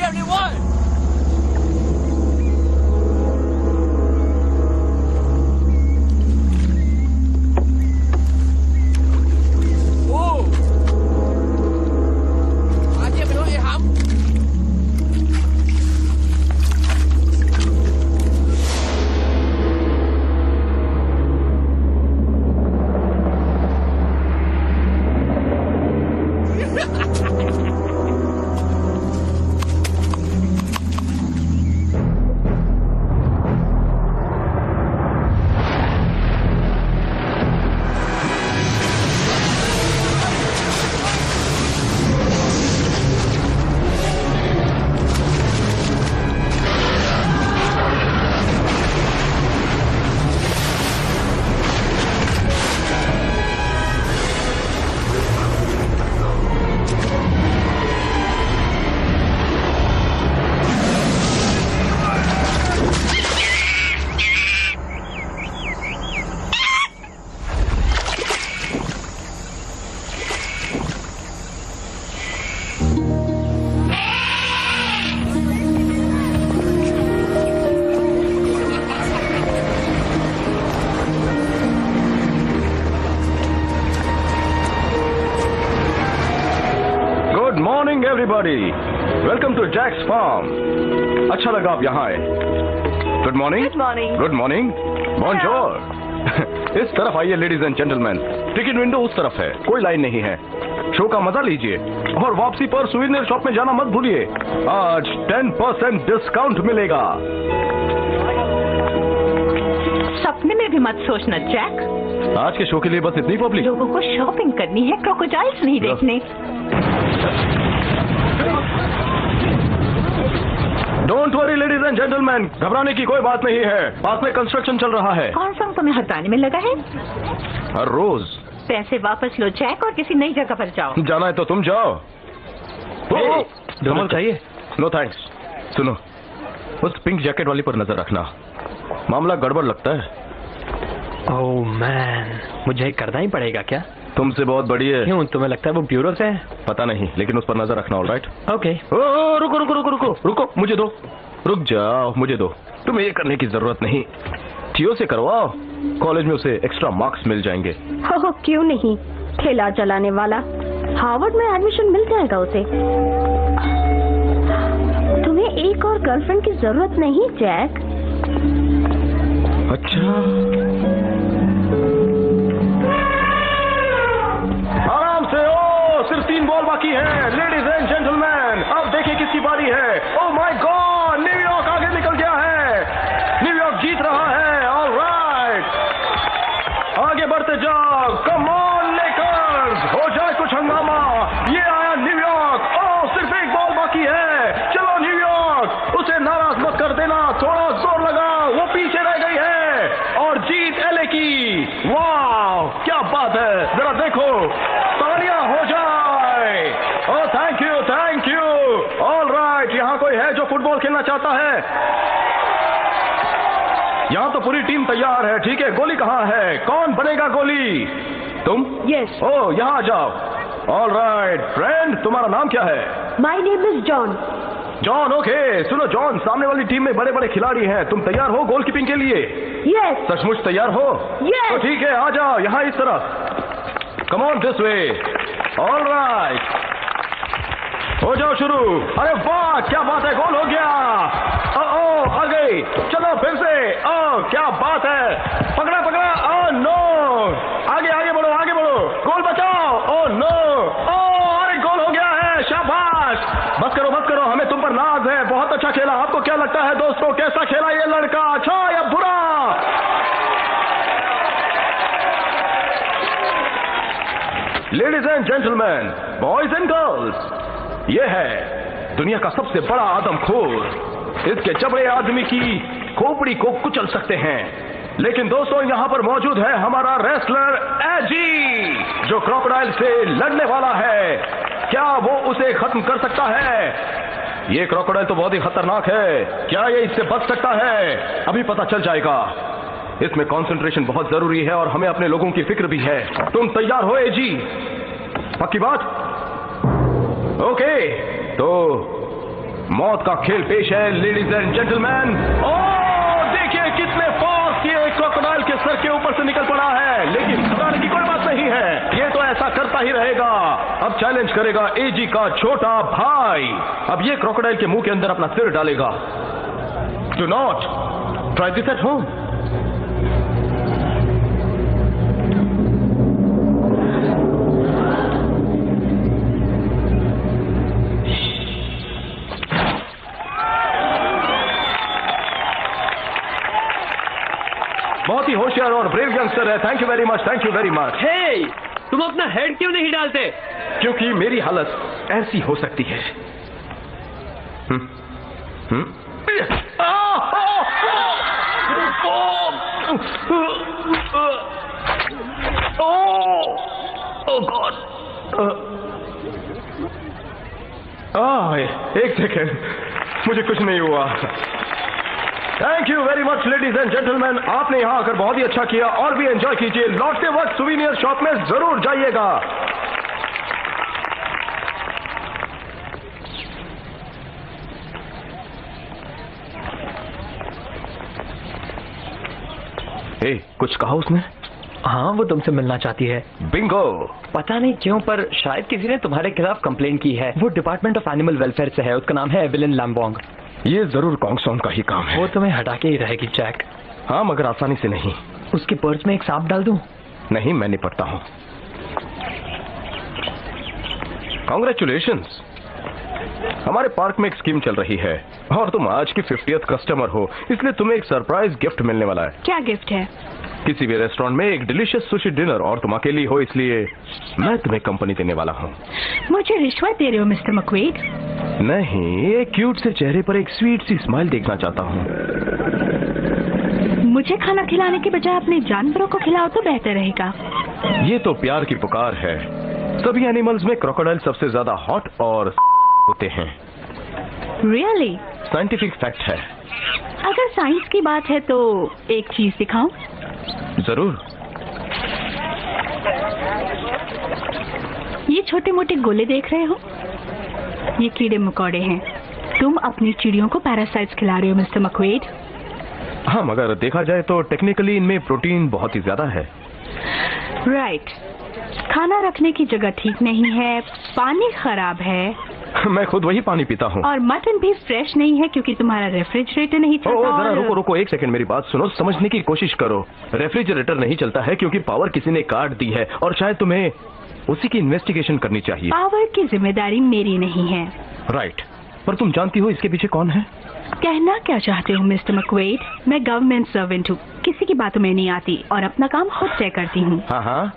everyone! आगे बढ़ो ये हम everybody, welcome to Jack's farm. अच्छा लगा आप यहाँ आए. Good morning. Good morning. Good morning. Bonjour. इस तरफ आइए ladies and gentleman. Ticket window उस तरफ है. कोई लाइन नहीं है. शो का मजा लीजिए और वापसी पर सुवेनियर शॉप में जाना मत भूलिए. आज 10% डिस्काउंट मिलेगा. सपने में भी मत सोचना जैक. आज के शो के लिए बस इतनी पब्लिक. लोगों को शॉपिंग करनी है, क्रोकोडाइल्स नहीं देखने. Don't worry ladies and gentleman, घबराने की कोई बात नहीं है. पास में कंस्ट्रक्शन चल रहा है. कौन सा तुम्हें हटाने में लगा है? हर रोज. पैसे वापस लो जैक और किसी नई जगह पर जाओ. जाना है तो तुम जाओ. डोनल चाहिए? No thanks. सुनो, उस पिंक जैकेट वाली पर नजर रखना. मामला गड़बड़ लगता है. ओह मैन, मुझे करना ही पड़ेगा क्या? तुमसे बहुत बड़ी है. क्यों, तुम्हें लगता है वो ब्यूरो से है? पता नहीं, लेकिन उस पर नजर रखना. ऑलराइट. ओके. रुको रुको रुको रुको रुको, मुझे दो. रुक जाओ, मुझे दो. तुम्हें ये करने की जरूरत नहीं. टीओ से करवाओ. कॉलेज में उसे एक्स्ट्रा मार्क्स मिल जाएंगे. हो क्यों नहीं, ठेला चलाने वाला. हार्वर्ड में एडमिशन मिल जाएगा उसे. तुम्हें एक और गर्लफ्रेंड की जरूरत नहीं जैक. अच्छा, आराम से. ओ, सिर्फ 3 बॉल बाकी है. लेडीज एंड जेंटलमैन, अब देखिए किसकी बारी है. ओह माय गॉड, न्यूयॉर्क आगे निकल गया है. न्यूयॉर्क जीत रहा है. ऑलराइट, आगे बढ़ते जाओ. कम ऑन लेकर्स, हो जाए कुछ हंगामा. ये आया न्यूयॉर्क. ओह, सिर्फ 1 बॉल बाकी है. चलो न्यूयॉर्क, उसे नाराज मत कर देना. थोड़ा जोर लगा. वो पीछे रह गई है और जीत एलए की. वाह, क्या बात है. जरा देखो, तालियां हो जाए. Oh thank you, thank you. Alright, यहाँ कोई है जो फुटबॉल खेलना चाहता है? यहाँ तो पूरी टीम तैयार है. ठीक है, गोली कहाँ है? कौन बनेगा गोली? तुम? यस. ओह, यहाँ आ जाओ. ऑलराइट फ्रेंड, तुम्हारा नाम क्या है? My name is John. John. Okay, सुनो जॉन, सामने वाली टीम में बड़े बड़े खिलाड़ी हैं. तुम तैयार हो गोलकीपिंग के लिए? यस. सचमुच तैयार हो? Yes. तो ठीक है, आ जाओ यहाँ इस तरफ. Come on this way. Alright, हो जाओ शुरू. अरे वाह, क्या बात है. गोल हो गया. आ गई. चलो फिर से. क्या बात है. पकड़ा पकड़ा. नो, आगे आगे बढ़ो, आगे बढ़ो. गोल बचाओ. नो. अरे गोल हो गया है. शाबाश. बस करो बस करो, हमें तुम पर नाज है. बहुत अच्छा खेला. आपको क्या लगता है दोस्तों, कैसा खेला ये लड़का? अच्छा या बुरा? Ladies and gentleman, boys and girls, ये है दुनिया का सबसे बड़ा आदमखोर. इसके जबड़े आदमी की खोपड़ी को कुचल सकते हैं. लेकिन दोस्तों, यहाँ पर मौजूद है हमारा रेसलर एजी, जो क्रोकोडाइल से लड़ने वाला है. क्या वो उसे खत्म कर सकता है? ये क्रोकोडाइल तो बहुत ही खतरनाक है. क्या ये इससे बच सकता है? अभी पता चल जाएगा. इसमें कंसंट्रेशन बहुत जरूरी है और हमें अपने लोगों की फिक्र भी है. तुम तैयार हो एजी? पक्की बात? ओके, तो मौत का खेल पेश है लेडीज एंड जेंटलमैन। देखिए कितने फास्ट ये क्रोकोडाइल के सर के ऊपर से निकल पड़ा है, लेकिन घबराने की कोई बात नहीं है, ये तो ऐसा करता ही रहेगा। अब चैलेंज करेगा एजी का छोटा भाई। अब ये क्रोकोडाइल के मुंह के अंदर अपना सिर डालेगा। Do not try this at home. बहुत ही होशियार और ब्रेव यंगस्टर है। Thank you very much, thank you very much. Hey, तुम अपना हेड क्यों नहीं डालते? क्योंकि मेरी हालत ऐसी हो सकती है। एक सेकेंड, मुझे कुछ नहीं हुआ। Thank you very much ladies and gentleman, आपने यहां आकर बहुत ही अच्छा किया और भी एंजॉय कीजिए। लौटते वक्त सुवीनियर शॉप में जरूर जाइएगा। कुछ कहा उसने? हाँ, वो तुमसे मिलना चाहती है। बिंगो। पता नहीं क्यों, पर शायद किसी ने तुम्हारे खिलाफ कंप्लेन की है। वो डिपार्टमेंट ऑफ एनिमल वेलफेयर से है। उसका नाम है एवेलिन लैम्बोंग। ये जरूर कॉन्गसॉन्ग का ही काम है। वो तुम्हें हटा के ही रहेगी जैक। हाँ, मगर आसानी से नहीं। उसके पर्स में एक सांप डाल दूं? नहीं, मैं निपटता हूँ। कांग्रेचुलेशंस, हमारे पार्क में एक स्कीम चल रही है और तुम आज की 50th कस्टमर हो, इसलिए तुम्हें एक सरप्राइज गिफ्ट मिलने वाला है। क्या गिफ्ट है? किसी भी रेस्टोरेंट में एक डिलीशियस सुशी डिनर, और तुम अकेली हो इसलिए मैं तुम्हें कंपनी देने वाला हूँ। मुझे रिश्वत दे रहे हो मिस्टर मक्वेड? नहीं, एक क्यूट से चेहरे पर एक स्वीट सी स्माइल देखना चाहता हूँ। मुझे खाना खिलाने के बजाय अपने जानवरों को खिलाओ तो बेहतर रहेगा। ये तो प्यार की पुकार है। सभी एनिमल्स में क्रोकोडाइल सबसे ज्यादा हॉट और होते हैं। रियली? साइंटिफिक फैक्ट है। अगर साइंस की बात है तो एक चीज दिखाऊं? जरूर। ये छोटे मोटे गोले देख रहे हो? ये कीड़े मकोड़े हैं। तुम अपनी चिड़ियों को पैरासाइट्स खिला रहे हो मिस्टर मक्वेड। हाँ, मगर देखा जाए तो टेक्निकली इनमें प्रोटीन बहुत ही ज्यादा है। राइट। खाना रखने की जगह ठीक नहीं है, पानी खराब है। मैं खुद वही पानी पीता हूँ। और मटन भी फ्रेश नहीं है क्योंकि तुम्हारा रेफ्रिजरेटर नहीं चलता। जरा रुको रुको, एक सेकंड, मेरी बात सुनो, समझने की कोशिश करो। रेफ्रिजरेटर नहीं चलता है क्योंकि पावर किसी ने काट दी है और शायद तुम्हें उसी की इन्वेस्टिगेशन करनी चाहिए। पावर की जिम्मेदारी मेरी नहीं है। राइट, पर तुम जानती हो इसके पीछे कौन है? कहना क्या चाहते हो मिस्टर मक्वेड? मैं गवर्नमेंट सर्वेंट हूँ, किसी की बातों में नहीं आती और अपना काम खुद तय करती हूँ। हाँ हाँ,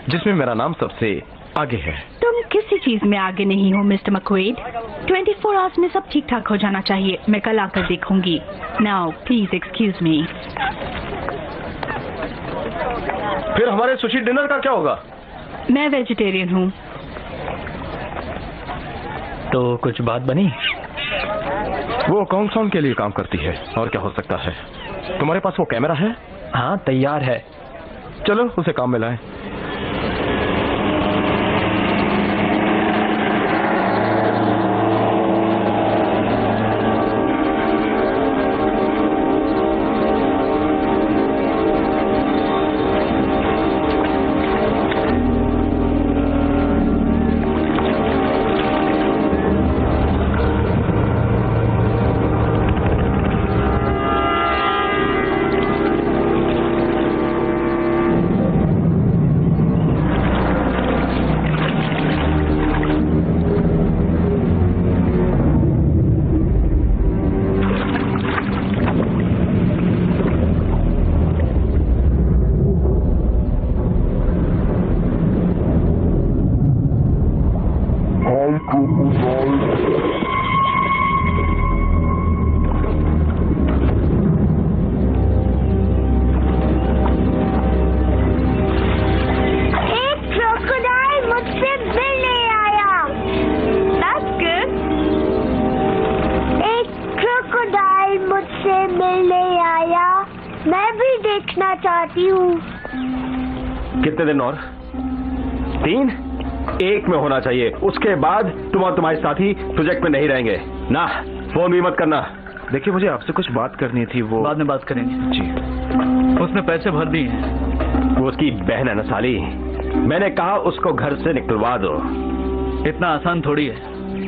जिसमें मेरा नाम सबसे आगे है। तुम किसी चीज में आगे नहीं हो मिस्टर मक्वेड। 24 आवर्स में सब ठीक ठाक हो जाना चाहिए। मैं कल आकर देखूंगी। Now please excuse me. फिर हमारे सुशी डिनर का क्या होगा? मैं वेजिटेरियन हूँ। तो कुछ बात बनी? वो कॉन्गसॉन्ग के लिए काम करती है, और क्या हो सकता है। तुम्हारे पास वो कैमरा है? हाँ, तैयार है। चलो उसे काम में लाएं। कितने दिन और? 3? 1 में होना चाहिए। उसके बाद तुम और तुम्हारे साथी प्रोजेक्ट में नहीं रहेंगे ना। फोन भी मत करना। देखिए मुझे आपसे कुछ बात करनी थी। वो बाद में बात करेंगे जी। उसने पैसे भर दिए हैं। वो उसकी बहन है ना साली। मैंने कहा उसको घर से निकलवा दो। इतना आसान थोड़ी है,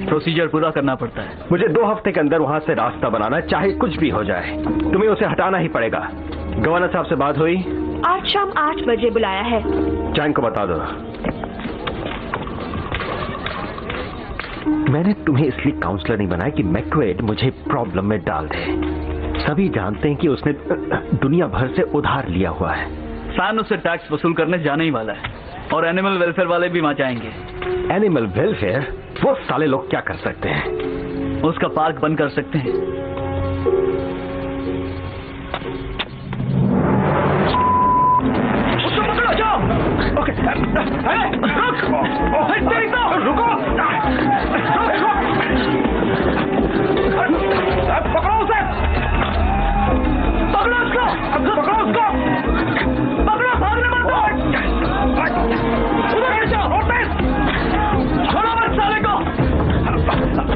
प्रोसीजर पूरा करना पड़ता है। मुझे 2 हफ्ते के अंदर वहां से रास्ता बनाना है, चाहे कुछ भी हो जाए। तुम्हें उसे हटाना ही पड़ेगा। गवर्नर साहब से बात हुई? आज शाम 8 बजे बुलाया है। चैन को बता दो। मैंने तुम्हें इसलिए काउंसलर नहीं बनाया कि मैक्वेड मुझे प्रॉब्लम में डाल दे। सभी जानते हैं कि उसने दुनिया भर से उधार लिया हुआ है। फैन उससे टैक्स वसूल करने जाने ही वाला है और एनिमल वेलफेयर वाले भी वहां जाएंगे। Animal welfare? वो साले लोग क्या कर सकते हैं? उसका पार्क बंद कर सकते हैं। उसको पकड़ो, जाओ। ओके। रुको। पकड़ो उसे। पकड़ो उसको। पकड़ो उसको। पकड़ो, भागने मत दो। उधर जाओ। छोड़ो मत साले को।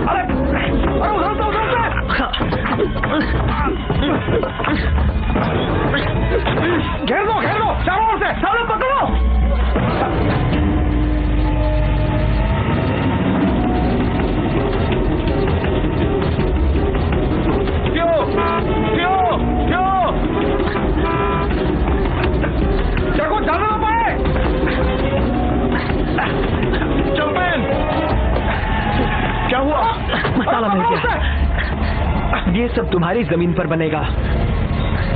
अरे उधर से। घेर दो चारों ओर से। साले पकड़ो। चाकू डालना ना पाए। चंपेन, क्या हुआ? मसाला मिल गया। ये सब तुम्हारी जमीन पर बनेगा।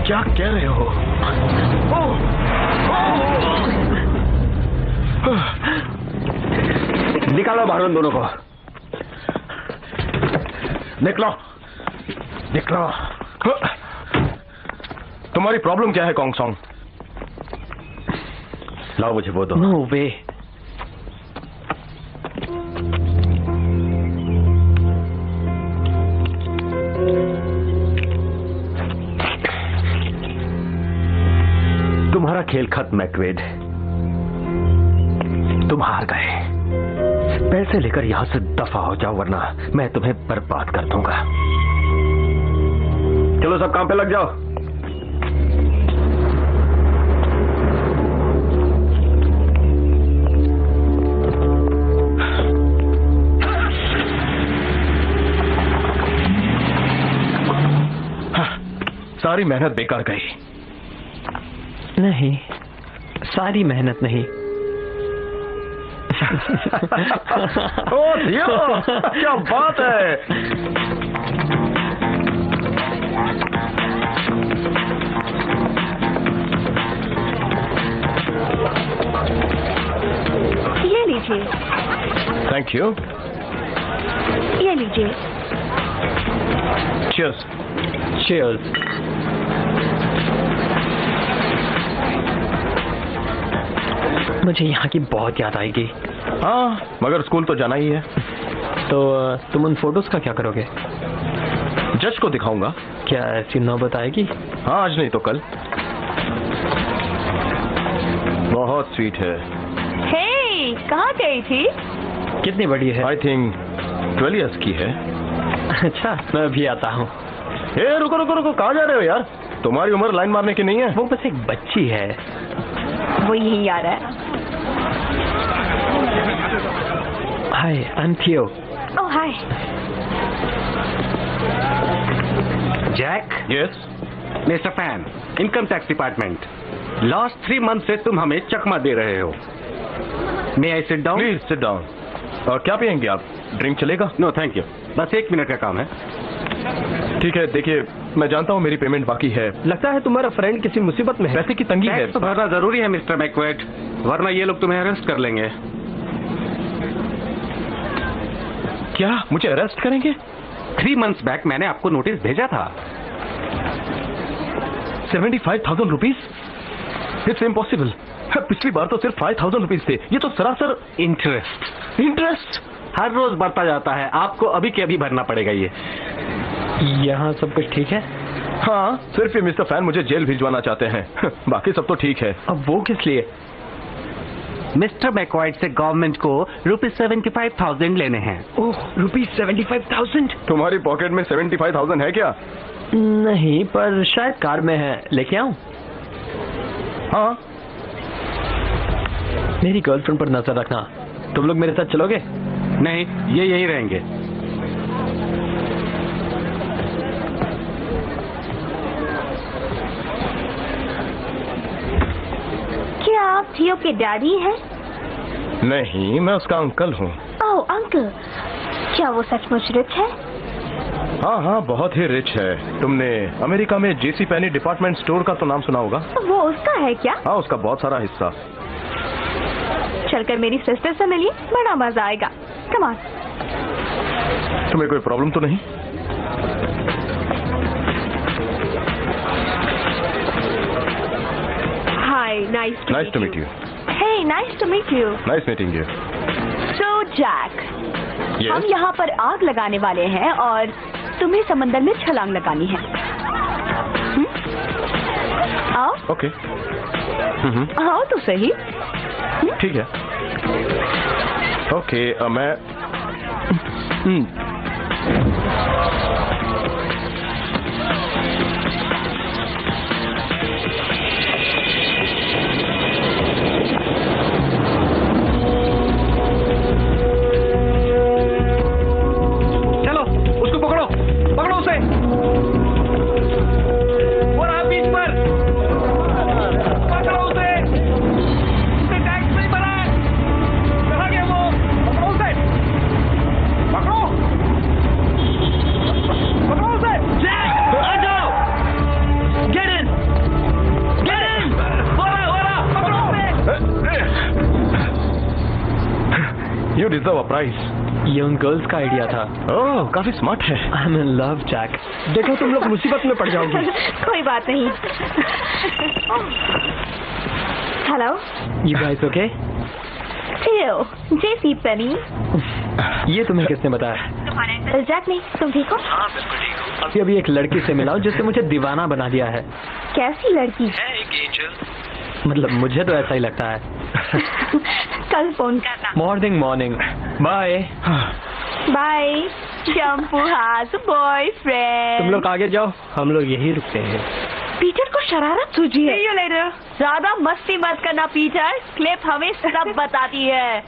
क्या कह रहे हो? निकालो बाहर उन दोनों को। निकलो। तुम्हारी प्रॉब्लम क्या है कॉन्ग सॉन्ग? लाओ मुझे वो दो। नो वे। तुम्हारा खेल खत्म मैक्वेड। तुम हार गए। पैसे लेकर यहां से दफा हो जाओ वरना मैं तुम्हें बर्बाद कर दूंगा। चलो सब काम पे लग जाओ। सारी मेहनत बेकार गई। नहीं, सारी मेहनत नहीं। ओ दियो, क्या बात है। ये लीजिए। Thank you. ये लीजिए। चीयर्स। चीयर्स। मुझे यहाँ की बहुत याद आएगी। हाँ, मगर स्कूल तो जाना ही है। तो तुम उन फोटोज का क्या करोगे? जज को दिखाऊंगा। क्या ऐसी नौबत आएगी? हाँ, आज नहीं तो कल। बहुत स्वीट है। हे, कहाँ गई थी? कितनी बड़ी है? आई थिंक 12 years की है। अच्छा, मैं अभी आता हूँ। रुको, कहाँ जा रहे हो यार? तुम्हारी उम्र लाइन मारने की नहीं है। वो बस एक बच्ची है। वो यही आ रहा है। हाय, I am Theo. Oh hi. Jack. Yes. Mister Fan, income tax department. Last 3 months से तुम हमें चकमा दे रहे हो। May I sit down? Please sit down. और क्या पियेंगे आप? ड्रिंक चलेगा? नो थैंक यू, बस 1 मिनट का काम है। ठीक है, देखिए मैं जानता हूँ मेरी पेमेंट बाकी है। लगता है तुम्हारा फ्रेंड किसी मुसीबत में है। पैसे की तंगी है। टैक्स तो भरना जरूरी है मिस्टर मैक्वेड, वरना ये लोग तुम्हें अरेस्ट कर लेंगे। क्या मुझे अरेस्ट करेंगे? 3 months बैक मैंने आपको नोटिस भेजा था। 75,000 रुपीज? It's impossible. पिछली बार तो सिर्फ 5,000 रुपीज थे। ये तो सरासर इंटरेस्ट हर रोज बढ़ता जाता है। आपको अभी के अभी भरना पड़ेगा ये। यहाँ सब कुछ ठीक है? हाँ, सिर्फ ये मिस्टर फैन मुझे जेल भिजवाना चाहते हैं। बाकी सब तो ठीक है। अब वो किस लिए? मिस्टर मैकॉइड से गवर्नमेंट को ₹75,000 लेने हैं। ओह, ₹75,000? तुम्हारी पॉकेट में 75,000 है क्या? नहीं, पर शायद कार में है। लेके आऊं? हाँ। मेरी गर्लफ्रेंड पर नजर रखना। तुम लोग मेरे साथ चलोगे? नहीं, ये यहीं रहेंगे। क्या आप थियो के डैडी हैं? नहीं, मैं उसका अंकल हूँ। ओह अंकल, क्या वो सचमुच रिच है? हाँ हाँ, बहुत ही रिच है। तुमने अमेरिका में जेसी पेनी डिपार्टमेंट स्टोर का तो नाम सुना होगा। वो उसका है क्या? हाँ, उसका बहुत सारा हिस्सा। चलकर मेरी सिस्टर से मिलिए, बड़ा मजा आएगा। Come on. तुम्हें कोई प्रॉब्लम तो नहीं? Hi, nice to meet you. Hey, nice to meet you. Nice meeting you. So Jack, हम यहाँ पर आग लगाने वाले हैं और तुम्हें समंदर में छलांग लगानी है। आओ। ओके। आओ तो सही। ठीक है। ओके, मैं चलो, उसको पकड़ो, पकड़ो उसे। वो रहा बीच पर, पकड़ो उसे। उसे टैक्स नहीं भरा है। कहाँ गया वो? पकड़ो उसे, पकड़ो, पकड़ो उसे। जैक, आ जाओ। Get in, get in। वो रहा, पकड़ो उसे। You deserve a prize. ये उन गर्ल्स का आइडिया था। ओह, काफी स्मार्ट है। I am in love Jack. देखो, तुम लोग मुसीबत में पड़ जाओगे। कोई बात नहीं। Hello you guys okay? थियो, जेसी पेनी। ये तुम्हें किसने बताया? जैक ने। तुम ठीक हो? अभी एक लड़की से मिला हूं जिसने मुझे दीवाना बना दिया है। कैसी लड़की? मतलब मुझे तो ऐसा ही लगता है। कल फोन करना। मॉर्निंग। बाय। बाय। शैम्पू हाथ बॉयफ्रेंड। तुम लोग आगे जाओ, हम लोग यही रुकते हैं। पीटर को शरारत सूझी है। ज्यादा मस्ती मत करना पीटर, क्लिप हमें सब बताती है।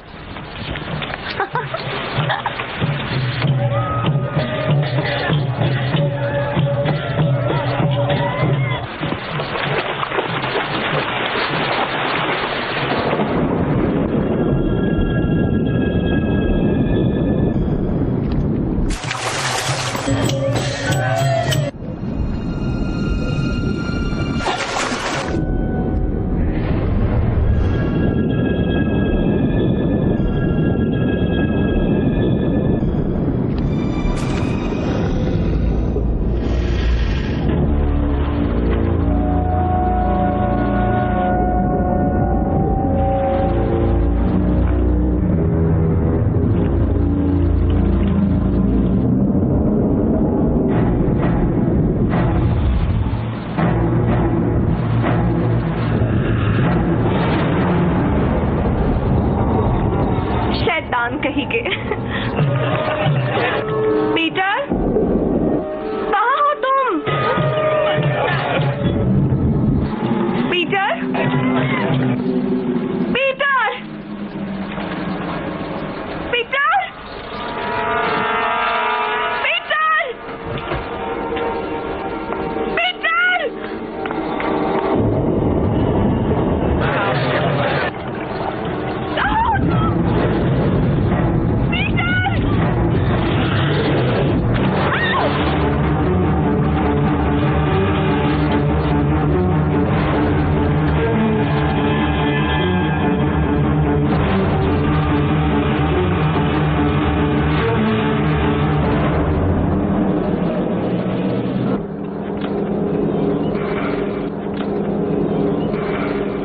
कहीं के। पीटर, कहाँ हो तुम? Peter, Peter, Peter, Peter, Peter.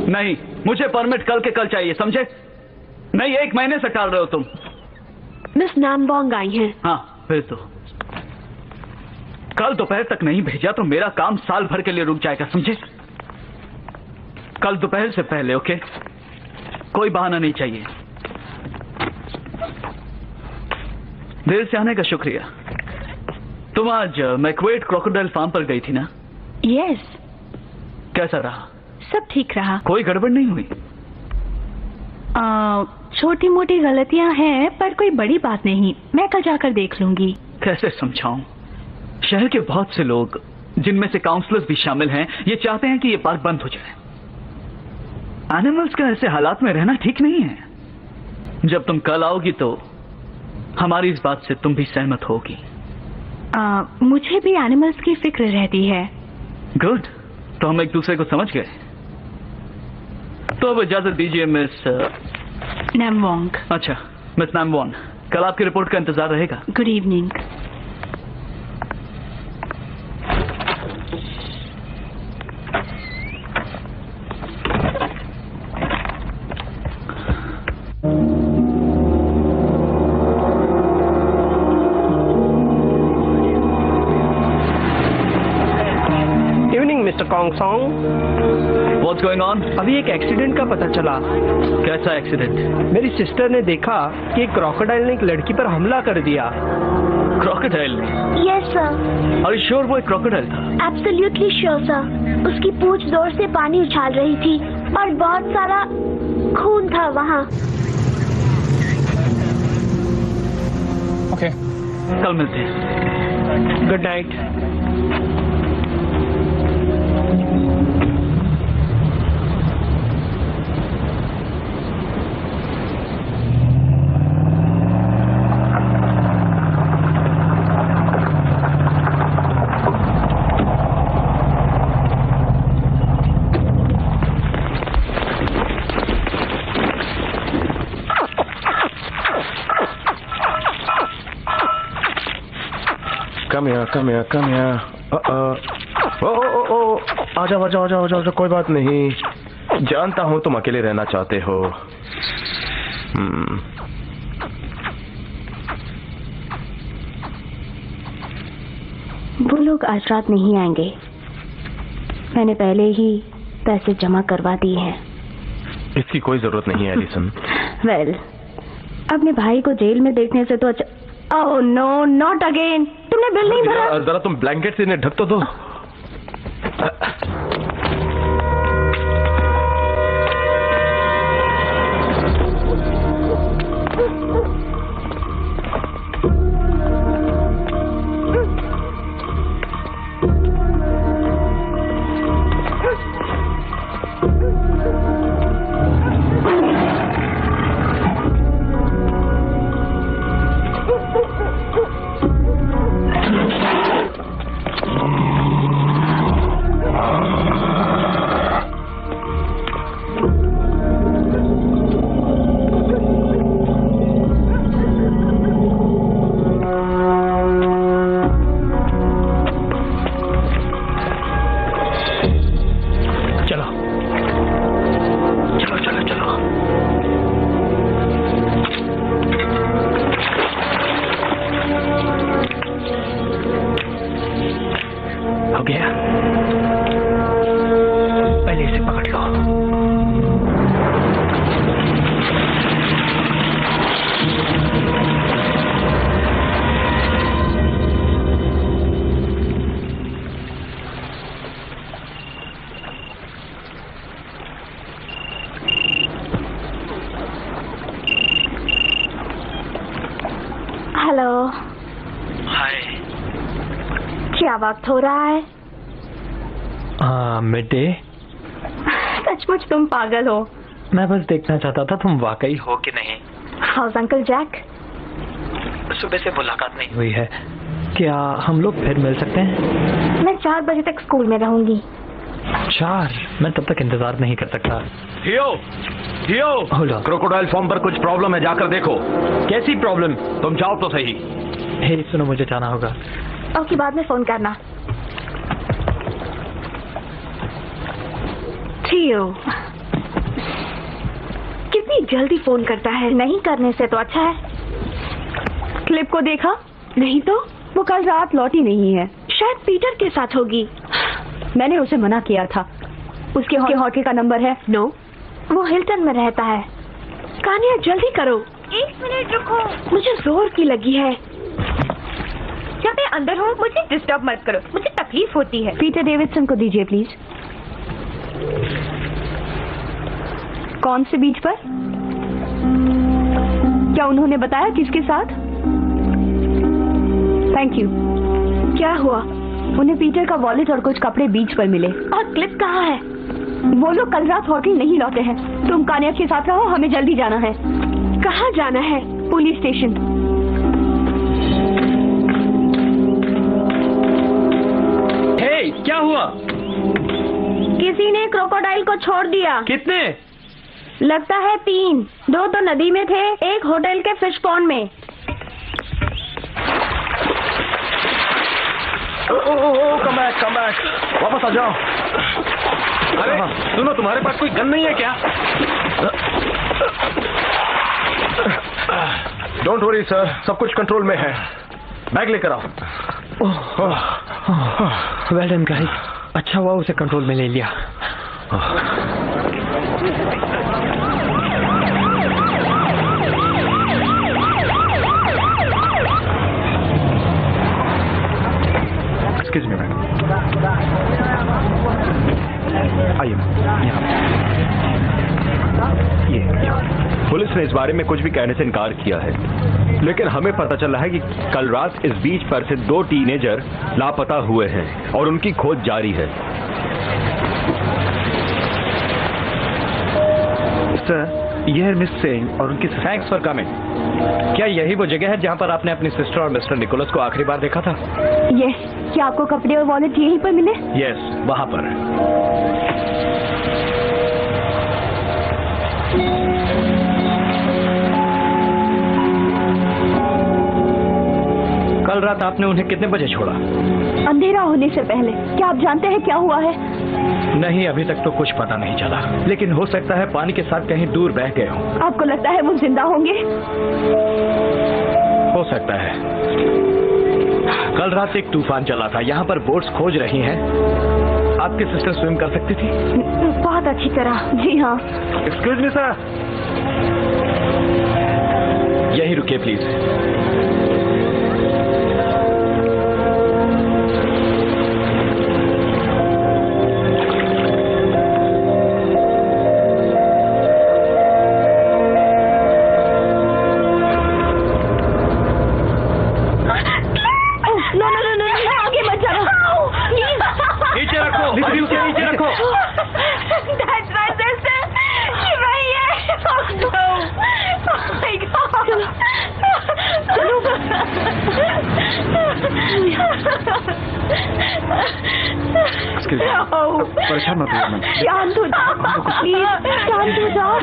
नहीं, मुझे परमिट कल के कल चाहिए, समझे? नहीं, 1 महीने से टाल रहे हो तुम। मिस नानबोंग आई हैं। हाँ, भेज दो। कल दोपहर तक नहीं भेजा तो मेरा काम साल भर के लिए रुक जाएगा, समझे? कल दोपहर से पहले, ओके? कोई बहाना नहीं चाहिए। देर से आने का शुक्रिया। तुम आज मैक्वेड क्रोकोडाइल फार्म पर गई थी ना? यस। कैसा रहा? सब ठीक रहा। कोई गड़बड़ नहीं हुई? छोटी मोटी गलतियां हैं पर कोई बड़ी बात नहीं। मैं कल जाकर देख लूंगी। कैसे समझाऊं? शहर के बहुत से लोग, जिनमें से काउंसलर्स भी शामिल हैं, ये चाहते हैं कि ये पार्क बंद हो जाए। एनिमल्स का ऐसे हालात में रहना ठीक नहीं है। जब तुम कल आओगी तो हमारी इस बात से तुम भी सहमत होगी। मुझे भी एनिमल्स की फिक्र रहती है। गुड, तो हम एक दूसरे को समझ गए। तो अब इजाजत दीजिए मिस नामवोंग। अच्छा मिस नामवोंग, कल आपकी रिपोर्ट का इंतजार रहेगा। Good evening. Mister Kong song, What's going on? अभी एक एक्सीडेंट का पता चला। कैसा एक्सीडेंट? मेरी सिस्टर ने देखा कि एक क्रोकोडाइल ने एक लड़की पर हमला कर दिया। क्रोकोडाइल ने? Yes sir. Are you sure वो एक क्रोकोडाइल था? Absolutely sure sir. उसकी पूंछ जोर से पानी उछाल रही थी और बहुत सारा खून था वहाँ। ओके, कल मिलते हैं। Good night. Come here. आ जाओ, कोई बात नहीं। जानता हूँ तुम अकेले रहना चाहते हो। वो लोग आज रात नहीं आएंगे। मैंने पहले ही पैसे जमा करवा दिए हैं। इसकी कोई जरूरत नहीं है एलिसन। वेल, अपने भाई को जेल में देखने से तो अच्छा। Oh no, not again. तुमने बिल नहीं भरा। जरा तुम ब्लैंकेट से इन्हें ढक तो दो। हेलो। हाय। क्या वक्त हो रहा है? Mid day. सचमुच तुम पागल हो। मैं बस देखना चाहता था तुम वाकई हो कि नहीं। How's uncle Jack? सुबह से मुलाकात नहीं हुई है, क्या हम लोग फिर मिल सकते हैं? मैं 4 बजे तक स्कूल में रहूंगी। 4? मैं तब तक इंतजार नहीं कर सकता। हियो, क्रोकोडाइल फार्म पर कुछ प्रॉब्लम है, जाकर देखो। कैसी प्रॉब्लम? तुम जाओ तो सही। हे सुनो, मुझे जाना होगा। ओके, बाद में फोन करना। थियो, कितनी जल्दी फोन करता है। नहीं करने से तो अच्छा है। क्लिप को देखा? नहीं तो वो कल रात लौटी नहीं है। शायद पीटर के साथ होगी। मैंने उसे मना किया था। उसके होटल का नंबर है? नो, वो हिल्टन में रहता है। कान्या जल्दी करो। 1 मिनट रुको। मुझे जोर की लगी है। जब मैं अंदर हूँ मुझे डिस्टर्ब मत करो, मुझे तकलीफ होती है। पीटर डेविडसन को दीजिए प्लीज। कौन से बीच पर? क्या उन्होंने बताया किसके साथ? Thank you. क्या हुआ? उन्हें पीटर का वॉलेट और कुछ कपड़े बीच पर मिले। और क्लिप कहाँ है? वो लोग कल रात होटल नहीं लौटे हैं। तुम कान्या के साथ रहो, हमें जल्दी जाना है। कहाँ जाना है? Police station. हे, क्या हुआ? किसी ने क्रोकोडाइल को छोड़ दिया। कितने? लगता है 3। 2 तो नदी में थे, 1 होटल के फिश पॉन्ड में। कम बैक, वापस आ जाओ। अरे सुनो, तुम्हारे पास कोई गन नहीं है क्या? डोंट वरी सर, सब कुछ कंट्रोल में है। बैग लेकर आओ। वेल डन गाइस, अच्छा हुआ उसे कंट्रोल में ले लिया। एक्सक्यूज मी मैडम, आइए ये पुलिस ने इस बारे में कुछ भी कहने से इनकार किया है, लेकिन हमें पता चला है कि कल रात इस बीच पर से 2 टीनेजर लापता हुए हैं और उनकी खोज जारी है। सर, ये है मिस सिंह और उनकी। Thanks for coming. क्या यही वो जगह है जहाँ पर आपने अपनी सिस्टर और मिस्टर निकोलस को आखिरी बार देखा था? यस। क्या आपको कपड़े और वॉलेट यहीं पर मिले? यस, वहाँ पर। कल रात आपने उन्हें कितने बजे छोड़ा? अंधेरा होने से पहले। क्या आप जानते हैं क्या हुआ है? नहीं, अभी तक तो कुछ पता नहीं चला, लेकिन हो सकता है पानी के साथ कहीं दूर बह गए हों। आपको लगता है वो जिंदा होंगे? हो सकता है। कल रात एक तूफान चला था, यहाँ पर बोट्स खोज रही हैं। आपकी सिस्टर स्विम कर सकती थी? बहुत अच्छी तरह। जी हाँ। Excuse me sir. यहीं रुकिए प्लीज। परेशान मत होइए मैम। शांत हो जाओ प्लीज, शांत हो जाओ।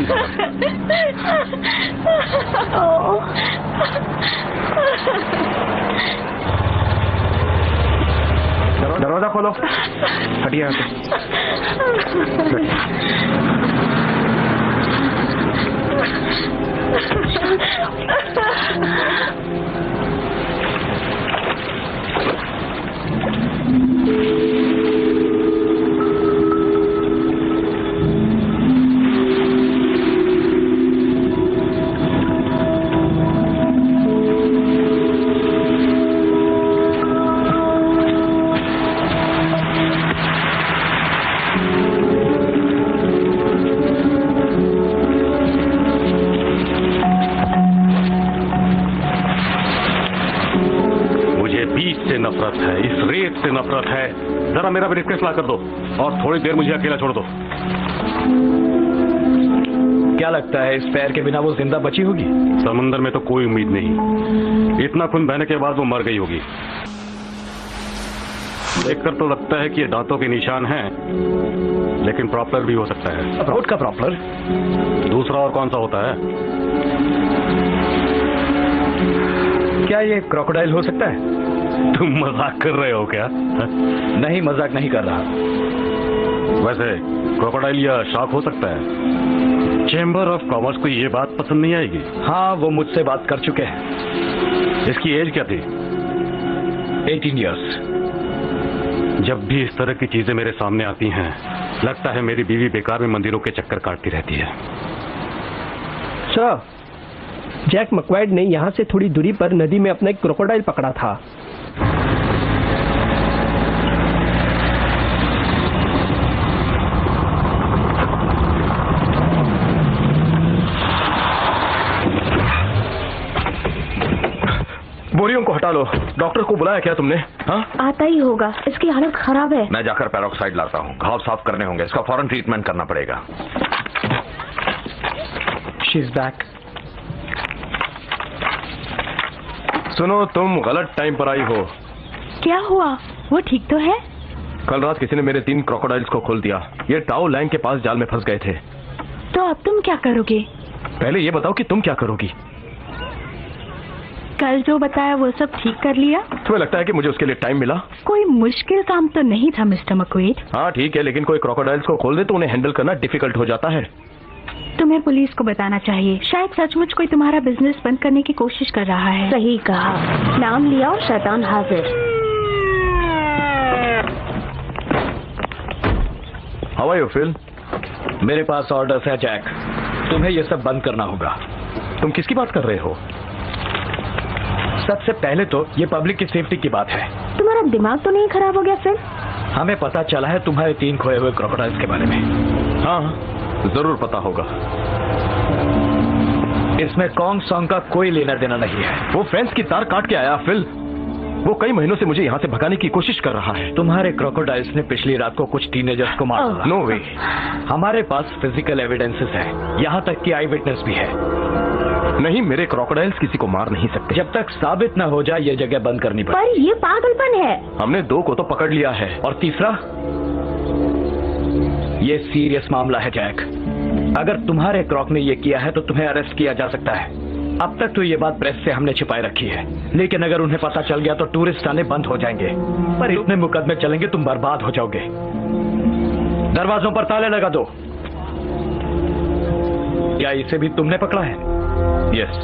दरवाजा खोलो। हटिए यहाँ से। नफरत है, इस रेत से नफरत है। जरा मेरा ब्रीफकेस ला कर दो और थोड़ी देर मुझे अकेला छोड़ दो। क्या लगता है इस पैर के बिना वो जिंदा बची होगी? समंदर में तो कोई उम्मीद नहीं। इतना खून बहने के बाद वो मर गई होगी। देखकर तो लगता है कि ये दांतों के निशान हैं, लेकिन प्रॉपलर भी हो सकता है। रोड का प्रॉपलर? दूसरा और कौन सा होता है? क्या ये क्रोकोडाइल हो सकता है? तुम मजाक कर रहे हो क्या? नहीं, मजाक नहीं कर रहा। वैसे क्रोकोडाइल या शार्क हो सकता है। चेंबर ऑफ कॉमर्स को ये बात पसंद नहीं आएगी। हाँ, वो मुझसे बात कर चुके हैं। इसकी एज क्या थी? 18 इयर्स। जब भी इस तरह की चीजें मेरे सामने आती हैं, लगता है मेरी बीवी बेकार में मंदिरों के चक्कर काटती रहती है। सर, जैक मक्वाइड ने यहाँ से थोड़ी दूरी पर नदी में अपना एक क्रोकोडाइल पकड़ा था। बोरियों को हटा लो। डॉक्टर को बुलाया क्या तुमने? हाँ, आता ही होगा, इसकी हालत खराब है। मैं जाकर पेरोक्साइड लाता हूँ। घाव साफ करने होंगे, इसका फौरन ट्रीटमेंट करना पड़ेगा। She is back. सुनो, तुम गलत टाइम पर आई हो। क्या हुआ? वो ठीक तो है? कल रात किसी ने मेरे 3 क्रोकोडाइल्स को खोल दिया। ये टाओ लैंग के पास जाल में फंस गए थे। तो अब तुम क्या करोगे? पहले ये बताओ कि तुम क्या करोगी? कल जो बताया वो सब ठीक कर लिया? तुम्हें लगता है कि मुझे उसके लिए टाइम मिला? कोई मुश्किल काम तो नहीं था मिस्टर मक्वेड। हाँ ठीक है, लेकिन कोई क्रोकोडाइल्स को खोल दे तो उन्हें हैंडल करना डिफिकल्ट हो जाता है। तुम्हें पुलिस को बताना चाहिए। शायद सचमुच कोई तुम्हारा बिजनेस बंद करने की कोशिश कर रहा है। सही कहा, नाम लिया और शैतान हाजिर। How are you Phil? मेरे पास ऑर्डर्स है जैक, तुम्हें ये सब बंद करना होगा। तुम किसकी बात कर रहे हो? सबसे पहले तो ये पब्लिक की सेफ्टी की बात है। तुम्हारा दिमाग तो नहीं खराब हो गया फिर? हमें पता चला है तुम्हारे 3 खोए हुए क्रोकोडाइल्स के बारे में। हाँ, जरूर पता होगा। इसमें कॉन्ग सॉन्ग का कोई लेना देना नहीं है। वो फेंस की तार काट के आया फिल। वो कई महीनों से मुझे यहाँ से भगाने की कोशिश कर रहा है। तुम्हारे क्रोकोडाइल्स ने पिछली रात को कुछ टीनेजर्स को मार डाला। नो वे। हमारे पास फिजिकल एविडेंसेस है, यहाँ तक कि आई विटनेस भी है। नहीं, मेरे क्रोकोडाइल्स किसी को मार नहीं सकते। जब तक साबित न हो जाए ये जगह बंद करनी पड़ेगी। पर ये पागलपन है। हमने 2 को तो पकड़ लिया है। और तीसरा, ये सीरियस मामला है जैक। अगर तुम्हारे क्रॉक ने ये किया है तो तुम्हें अरेस्ट किया जा सकता है। अब तक तो ये बात प्रेस से हमने छिपाए रखी है, लेकिन अगर उन्हें पता चल गया तो टूरिस्ट आने बंद हो जाएंगे। पर इतने मुकदमे चलेंगे तुम बर्बाद हो जाओगे। दरवाजों पर ताले लगा दो। क्या इसे भी तुमने पकड़ा है? यस।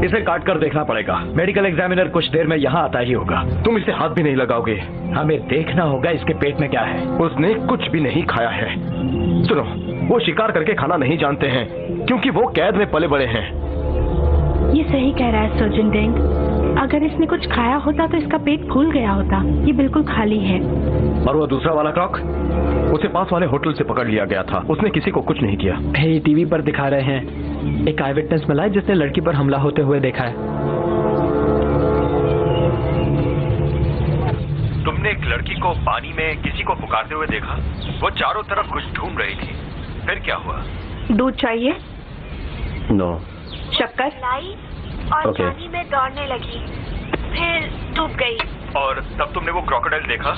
इसे काट कर देखना पड़ेगा। मेडिकल एग्जामिनर कुछ देर में यहाँ आता ही होगा। तुम इसे हाथ भी नहीं लगाओगे? हमें देखना होगा इसके पेट में क्या है। उसने कुछ भी नहीं खाया है। सुनो, वो शिकार करके खाना नहीं जानते हैं क्योंकि वो कैद में पले बड़े हैं। ये सही कह रहा है सर्जन डेंग। अगर इसने कुछ खाया होता तो इसका पेट फूल गया होता। ये बिल्कुल खाली है। और वो दूसरा वाला क्रॉक? उसे पास वाले होटल से पकड़ लिया गया था। उसने किसी को कुछ नहीं किया। हे, टीवी पर दिखा रहे हैं, एक आई विटनेस मिला है जिसने लड़की पर हमला होते हुए देखा है। तुमने एक लड़की को पानी में किसी को पुकारते हुए देखा? वो चारों तरफ कुछ ढूंढ रही थी। फिर क्या हुआ? दूध चाहिए? नो। शक्कर? लाई और Okay. पानी में दौड़ने लगी, फिर डूब गई। और तब तुमने वो क्रोकोडाइल देखा?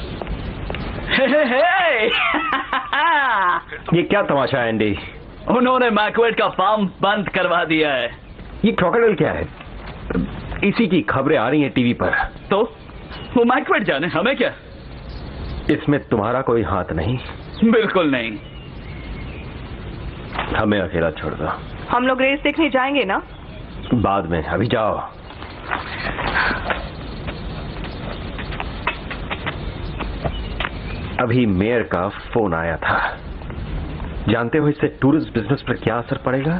ये क्या तमाशा है एंडी? उन्होंने मैकवेड का फार्म बंद करवा दिया है। ये क्रोकोडाइल क्या है? इसी की खबरें आ रही हैं टीवी पर। तो वो मैकवेड जाने, हमें क्या? इसमें तुम्हारा कोई हाथ नहीं। बिल्कुल नहीं। हमें अकेला छोड़ दो। हम लोग रेस देखने जाएंगे ना? बाद में, अभी जाओ। अभी मेयर का फोन आया था। जानते हो इससे टूरिस्ट बिजनेस पर क्या असर पड़ेगा?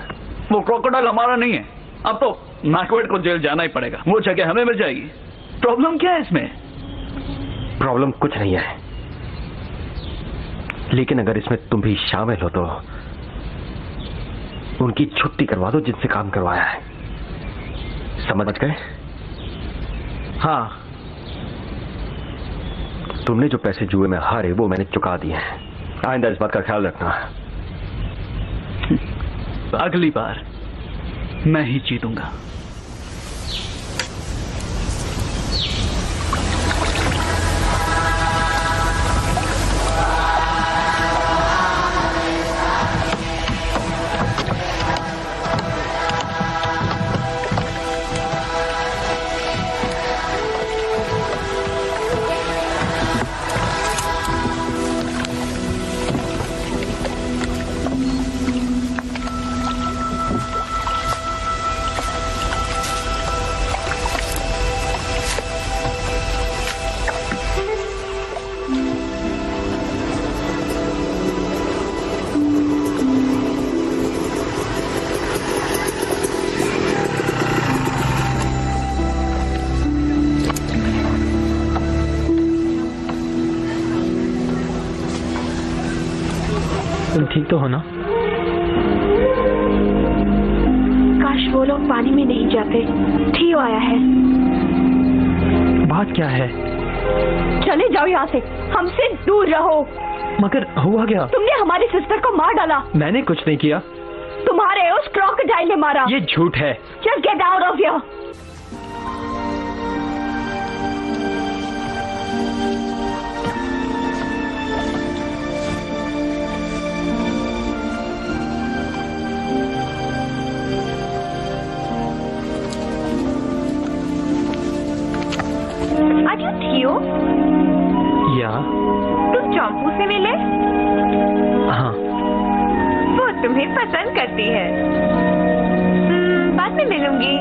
वो क्रोकोडाइल हमारा नहीं है। अब तो मैकवेड को जेल जाना ही पड़ेगा। वो जगह हमें मिल जाएगी। प्रॉब्लम क्या है इसमें? प्रॉब्लम कुछ नहीं है, लेकिन अगर इसमें तुम भी शामिल हो तो उनकी छुट्टी करवा दो जिनसे काम करवाया है। समझ गए? हाँ, तुमने जो पैसे जुए में हारे वो मैंने चुका दिए हैं। आइंदा इस बात का ख्याल रखना। अगली बार मैं ही जीतूंगा। तुम ठीक तो हो ना? काश वो लोग पानी में नहीं जाते। थियो आया है। बात क्या है? चले जाओ यहाँ से, हमसे दूर रहो। मगर हुआ क्या? तुमने हमारी सिस्टर को मार डाला। मैंने कुछ नहीं किया। तुम्हारे उस क्रोकोडाइल ने मारा। ये झूठ है। Just get out of here. Are you Theo? या? तुम चौंपू से मिले? हाँ। वो तुम्हें पसंद करती है। बाद में मिलूंगी।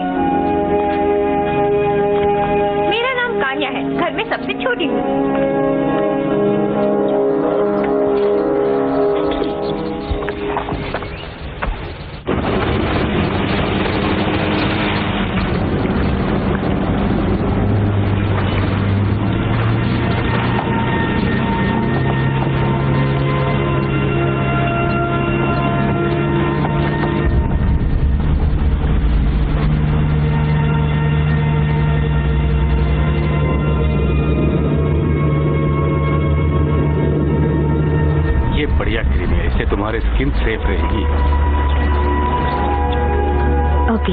मेरा नाम कान्या है, घर में सबसे छोटी हूँ। तुम्हारी स्किन सेफ रहेगी। ओके,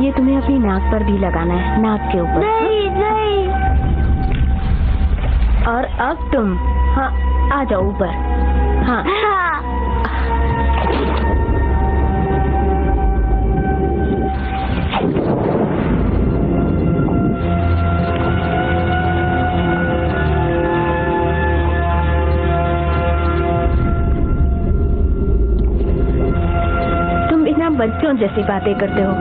ये तुम्हें अपनी नाक पर भी लगाना है, नाक के ऊपर। नहीं नहीं। और अब तुम, हाँ, आ जाओ ऊपर। हाँ। बच्चों जैसी बातें करते हो।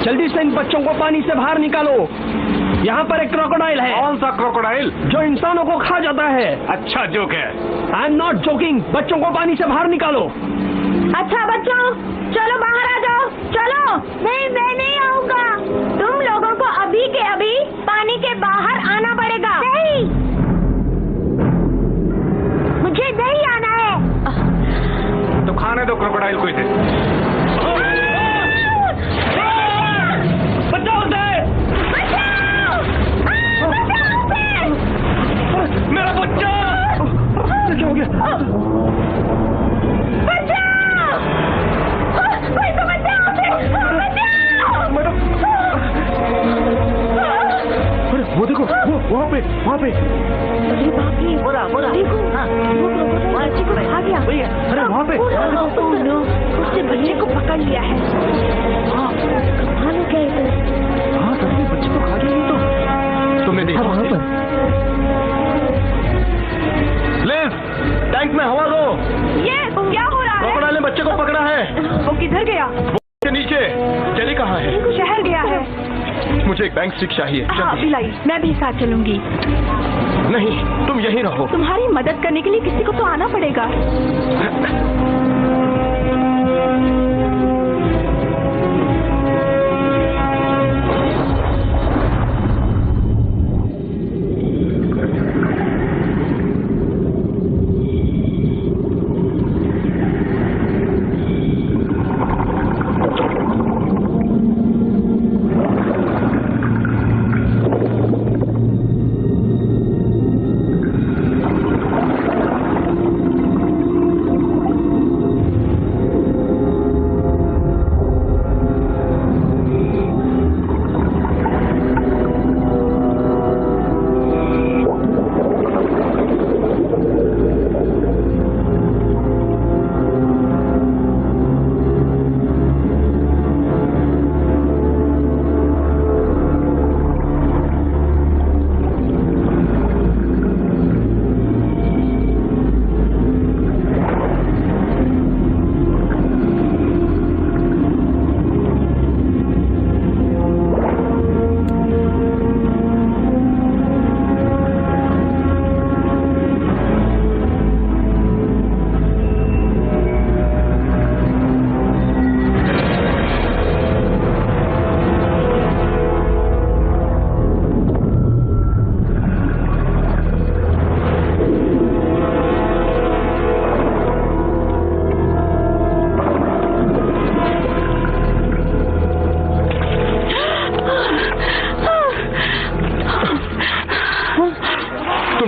जल्दी से इन बच्चों को पानी से बाहर निकालो। यहाँ पर एक क्रोकोडाइल है। कौन सा क्रोकोडाइल? जो इंसानों को खा जाता है। अच्छा जोक है। I am not joking. बच्चों को पानी से बाहर निकालो। अच्छा बच्चों, चलो बाहर आ जाओ। चलो। नहीं, मैं नहीं आऊंगा। तुम लोगों को अभी के अभी पानी के बाहर आना पड़ेगा। नहीं, मुझे नहीं आना है। तो खाने दो क्रोकोडाइल को इसे। बचाओ उसे! मेरा बच्चा! क्या हो गया? वो देखो, वो वहाँ पे। अरे बाप रे, बोला। देखो, वो बच्चे को खा गया। अरे वहाँ पे। उसने बच्चे को पकड़ लिया है। हाँ, मानो क्या है? हाँ, सभी बच्चे को खा गया। तो तुमने देखा वहाँ पर? लिज, टैंक में हवा दो। ये क्या हो रहा है? क्रोकोडाइल ने बच्चे को पकड़ा है। वो किधर गया? के नीचे। जेली कहाँ है? शहर गया है। मुझे एक बैंक स्टिक चाहिए। हाँ, बिलाई, मैं भी साथ चलूंगी। नहीं, तुम यहीं रहो। तुम्हारी मदद करने के लिए किसी को तो आना पड़ेगा।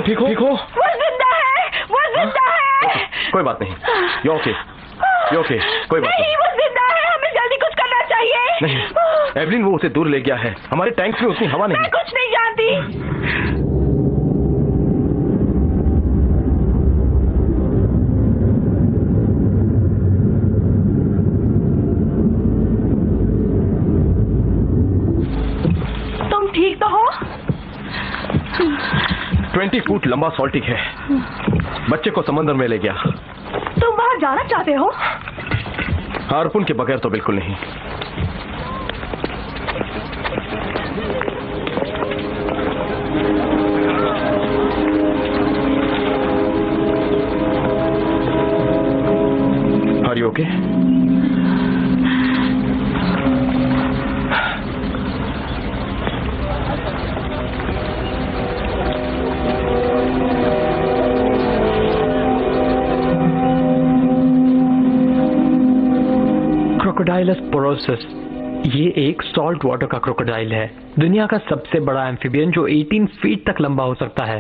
ठीक हो? वो जिंदा है, वो जिंदा है। कोई बात नहीं, यू ओके, कोई बात नहीं, वो जिंदा है, हमें जल्दी कुछ करना चाहिए। नहीं, एवलिन वो उसे दूर ले गया है, हमारे टैंक्स में उतनी हवा नहीं। मैं कुछ नहीं जानती। तुम ठीक तो हो? 20 फुट लंबा सॉल्टिक है, बच्चे को समंदर में ले गया। तुम वहां जाना चाहते हो? हार्पून के बगैर तो बिल्कुल नहीं। Are you okay? क्रोकोडाइलस पोरोसिस, ये एक सॉल्ट वाटर का क्रोकोडाइल है, दुनिया का सबसे बड़ा एम्फीबियन जो 18 फीट तक लंबा हो सकता है।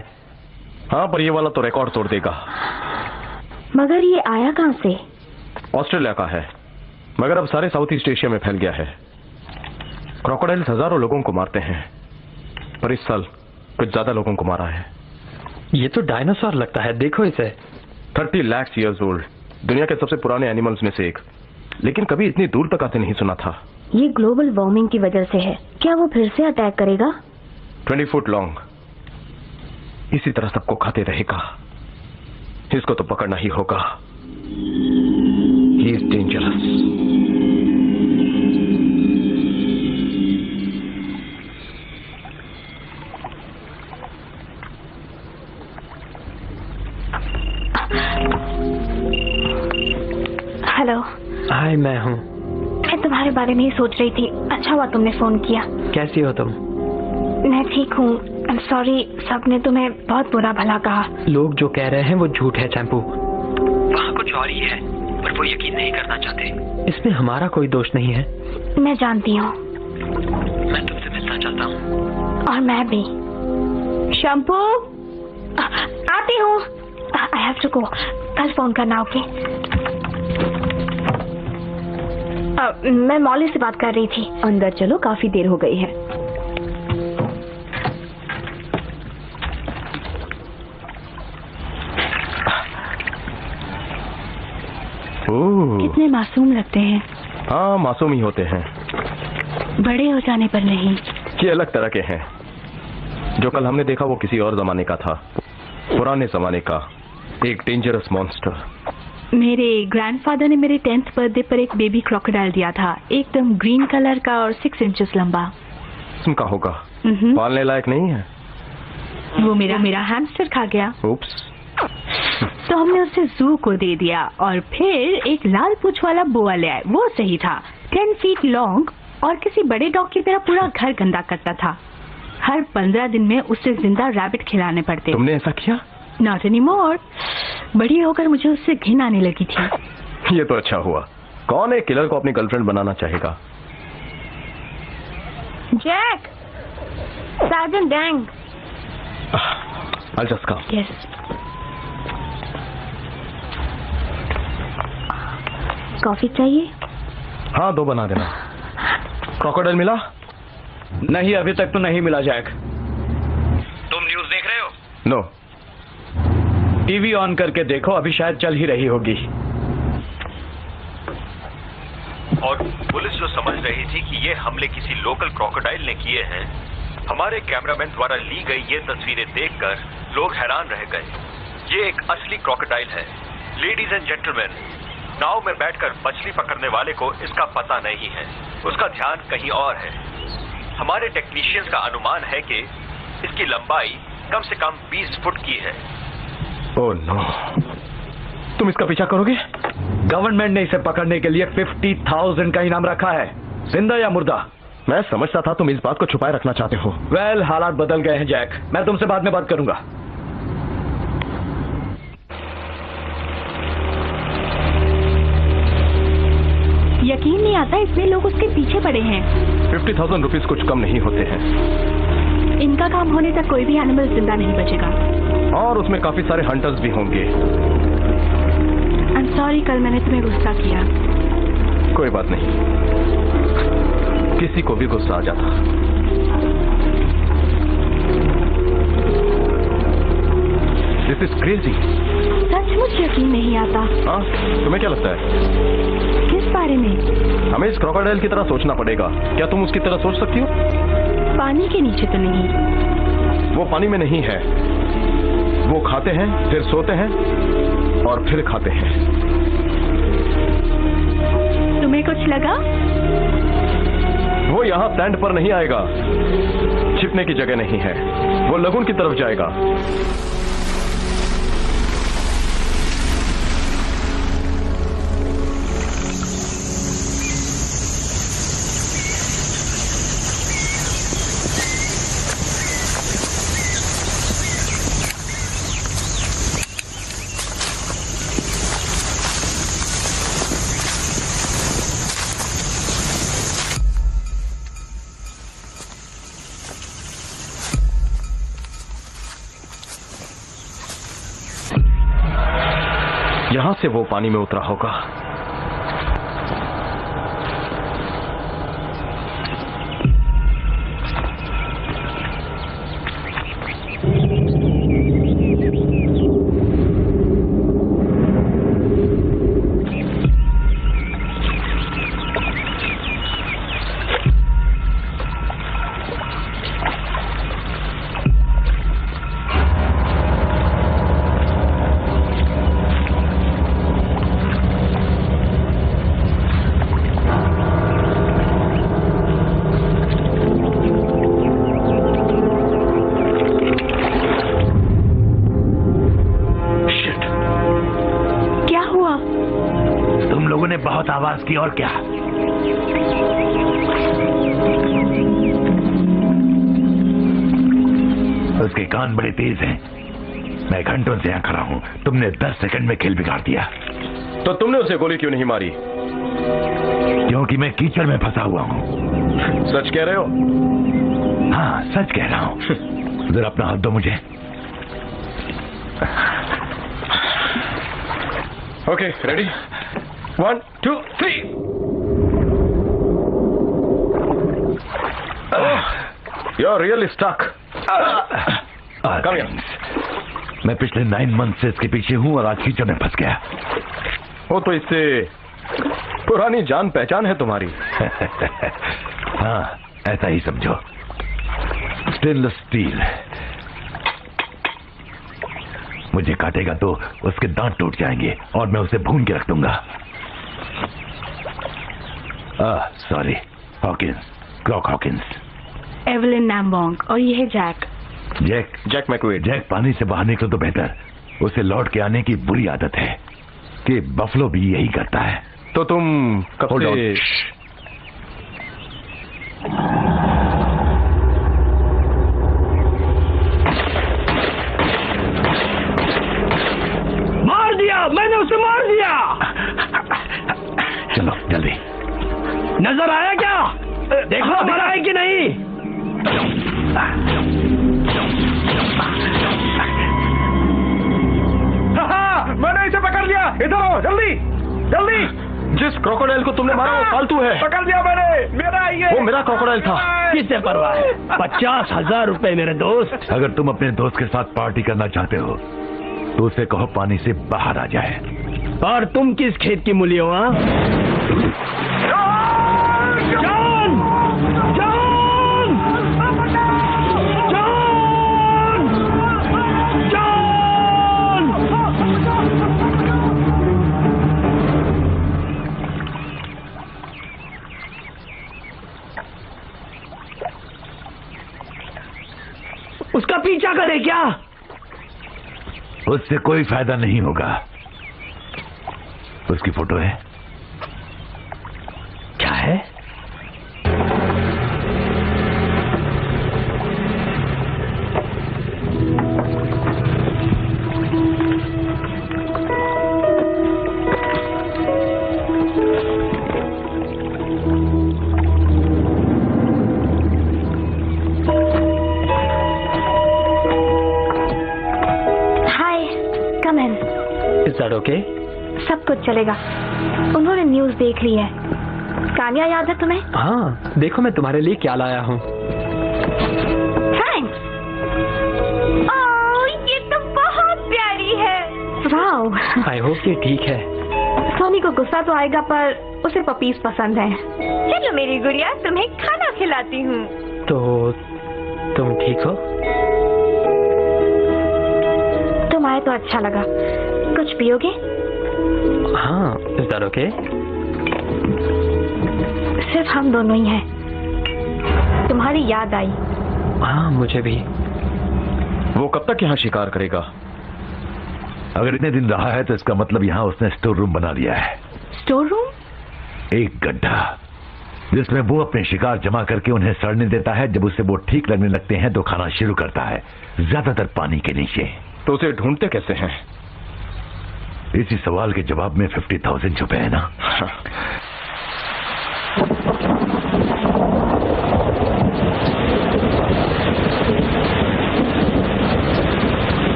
हाँ, पर ये वाला तो रिकॉर्ड तोड़ देगा। मगर ये आया कहाँ से? ऑस्ट्रेलिया का है, मगर अब सारे साउथ ईस्ट एशिया में फैल गया है। क्रोकोडाइल्स हजारों लोगों को मारते हैं, पर इस साल कुछ ज्यादा लोगों को मारा है। ये तो डायनासोर लगता है, देखो इसे। 30 लाख ईयर्स ओल्ड, दुनिया के सबसे पुराने एनिमल्स में से एक, लेकिन कभी इतनी दूर तक आते नहीं सुना था। ये ग्लोबल वार्मिंग की वजह से है। क्या वो फिर से अटैक करेगा? 20 फुट लॉन्ग, इसी तरह सबको खाते रहेगा। इसको तो पकड़ना ही होगा। He is dangerous. हेलो। हाय, मैं हूँ। मैं तुम्हारे बारे में ही सोच रही थी। अच्छा हुआ तुमने फोन किया। कैसी हो तुम? मैं ठीक हूँ। I'm sorry, सबने तुम्हें बहुत बुरा भला कहा। लोग जो कह रहे हैं वो झूठ है चैंपू। वहाँ कुछ और ही है, पर वो यकीन नहीं करना चाहते। इसमें हमारा कोई दोष नहीं है। मैं जानती हूँ। मैं तुमसे मिलना चाहता हूँ। और मैं भी। शैम्पू, आती हूँ। I have to go. कल फोन करना, ओके? मैं मौली से बात कर रही थी। अंदर चलो, काफी देर हो गई है। कितने मासूम लगते हैं। हाँ, मासूम ही होते हैं, बड़े हो जाने पर नहीं। ये अलग तरह के हैं। जो कल हमने देखा वो किसी और जमाने का था, पुराने जमाने का, एक डेंजरस मॉन्स्टर। मेरे ग्रैंडफादर ने मेरे 10th बर्थडे पर एक बेबी क्रोकोडाइल दिया था, एकदम ग्रीन कलर का और 6 इंचेस लंबा। का होगा, पालने लायक नहीं है। वो मेरा हैमस्टर खा गया। उप्स। तो हमने उसे जू को दे दिया और फिर एक लाल पूंछ वाला बोआ ले आए। वो सही था, 10 फीट लॉन्ग और किसी बड़े डॉग की तरह पूरा घर गंदा करता था। हर 15 दिन में उसे जिंदा रैबिट खिलाने पड़ते। तुमने ऐसा किया? Not anymore. बड़ी होकर मुझे उससे घिन आने लगी थी। ये तो अच्छा हुआ। कौन एक किलर को अपनी गर्लफ्रेंड बनाना चाहेगा? Jack, sergeant Dang. I'll just come. Yes. Coffee चाहिए? हाँ, 2 बना देना। क्रोकोडाइल मिला? नहीं, अभी तक तो नहीं मिला जैक। तुम न्यूज़ देख रहे हो? नो। टीवी ऑन करके देखो, अभी शायद चल ही रही होगी। और पुलिस जो समझ रही थी कि ये हमले किसी लोकल क्रोकोडाइल ने किए हैं, हमारे कैमरामैन द्वारा ली गई ये तस्वीरें देखकर लोग हैरान रह गए। ये एक असली क्रोकोडाइल है। लेडीज एंड जेंटलमैन, नाव में बैठकर मछली पकड़ने वाले को इसका पता नहीं है, उसका ध्यान कहीं और है। हमारे टेक्नीशियंस का अनुमान है कि इसकी लंबाई कम से कम 20 फुट की है। ओह नो, तुम इसका पीछा करोगे? गवर्नमेंट ने इसे पकड़ने के लिए 50,000 का इनाम रखा है, जिंदा या मुर्दा। मैं समझता था तुम इस बात को छुपाए रखना चाहते हो। वेल, हालात बदल गए हैं जैक, मैं तुमसे बाद में बात करूंगा। यकीन नहीं आता इतने लोग उसके पीछे पड़े हैं। 50,000 रुपीज कुछ कम नहीं होते हैं। इनका काम होने तक कोई भी एनिमल जिंदा नहीं बचेगा। और उसमें काफी सारे हंटर्स भी होंगे। I'm sorry, कल मैंने तुम्हें गुस्सा किया। कोई बात नहीं, किसी को भी गुस्सा आ जाता। This is crazy. सचमुच यकीन नहीं आता। हाँ, तुम्हें क्या लगता है? किस बारे में? हमें इस क्रोकोडाइल की तरह सोचना पड़ेगा। क्या तुम उसकी तरह सोच सकती हो? पानी के नीचे तो नहीं। वो पानी में नहीं है। वो खाते हैं, फिर सोते हैं और फिर खाते हैं। तुम्हें कुछ लगा? वो यहाँ सैंड पर नहीं आएगा। छिपने की जगह नहीं है। वो लगून की तरफ जाएगा। यहां से वो पानी में उतरा होगा। बहुत आवाज की और क्या? उसके कान बड़े तेज हैं। मैं घंटों से यहाँ खड़ा हूँ, तुमने 10 सेकंड में खेल बिगाड़ दिया। तो तुमने उसे गोली क्यों नहीं मारी? क्योंकि मैं कीचड़ में फंसा हुआ हूँ। सच कह रहे हो? हाँ, सच कह रहा हूँ। जरा अपना हाथ दो मुझे। Okay, ready? 1, 2, 3। You're really stuck. Come here. मैं पिछले 9 मंथ से इसके पीछे हूँ और आज कीचड़ में फंस गया। वो तो इससे पुरानी जान पहचान है तुम्हारी। हाँ, ऐसा ही समझो। Stainless steel. मुझे काटेगा तो उसके दांत टूट जाएंगे और मैं उसे भून के रख दूंगा। Sorry, Hawkins, Croc Hawkins. Evelyn Nambong, और ये है जैक। जैक मैकवेड। जैक पानी से बाहर निकले तो बेहतर। उसे लौट के आने की बुरी आदत है कि बफलो भी यही करता है। तो तुम कब से? मार दिया, मैंने उसे मार दिया। चलो जल्दी। नजर आया क्या? देखो मरा है कि नहीं? मैंने इसे पकड़ लिया। इधर आओ, जल्दी जल्दी। जिस क्रोकोडाइल को तुमने मारा वो फालतू है। पकड़ लिया मैंने, मेरा ये। वो मेरा क्रोकोडाइल था। किससे परवाह है? 50,000 रुपए मेरे दोस्त। अगर तुम अपने दोस्त के साथ पार्टी करना चाहते हो तो उसे कहो पानी से बाहर आ जाए। और तुम किस खेत की मूली हो? जॉन! जॉन! जॉन! जॉन! उसका पीछा करे क्या? उससे कोई फायदा नहीं होगा। उसकी फोटो है? क्या है? Is that okay? सब कुछ चलेगा। उन्होंने न्यूज़ देख ली है। कान्या याद है तुम्हें? हाँ, देखो मैं तुम्हारे लिए क्या लाया हूँ। थैंक्स। ओह, ये तो बहुत प्यारी है। वाओ। आई होप ये ठीक है। सोनी को गुस्सा तो आएगा पर उसे पपीज पसंद है। चलो मेरी गुड़िया, तुम्हें खाना खिलाती हूँ। तो तुम ठीक हो? तुम आए तो अच्छा लगा। कुछ पियोगे? हाँ, इज दैट ओके? सिर्फ हम दोनों ही हैं। तुम्हारी याद आई। हाँ, मुझे भी। वो कब तक यहाँ शिकार करेगा? अगर इतने दिन रहा है तो इसका मतलब यहाँ उसने स्टोर रूम बना लिया है। Store room? एक गड्ढा जिसमें वो अपने शिकार जमा करके उन्हें सड़ने देता है। जब उसे वो ठीक लगने लगते हैं तो खाना शुरू करता है, ज्यादातर पानी के नीचे। तो उसे ढूंढते कैसे हैं? इसी सवाल के जवाब में 50,000 छुपे हैं ना।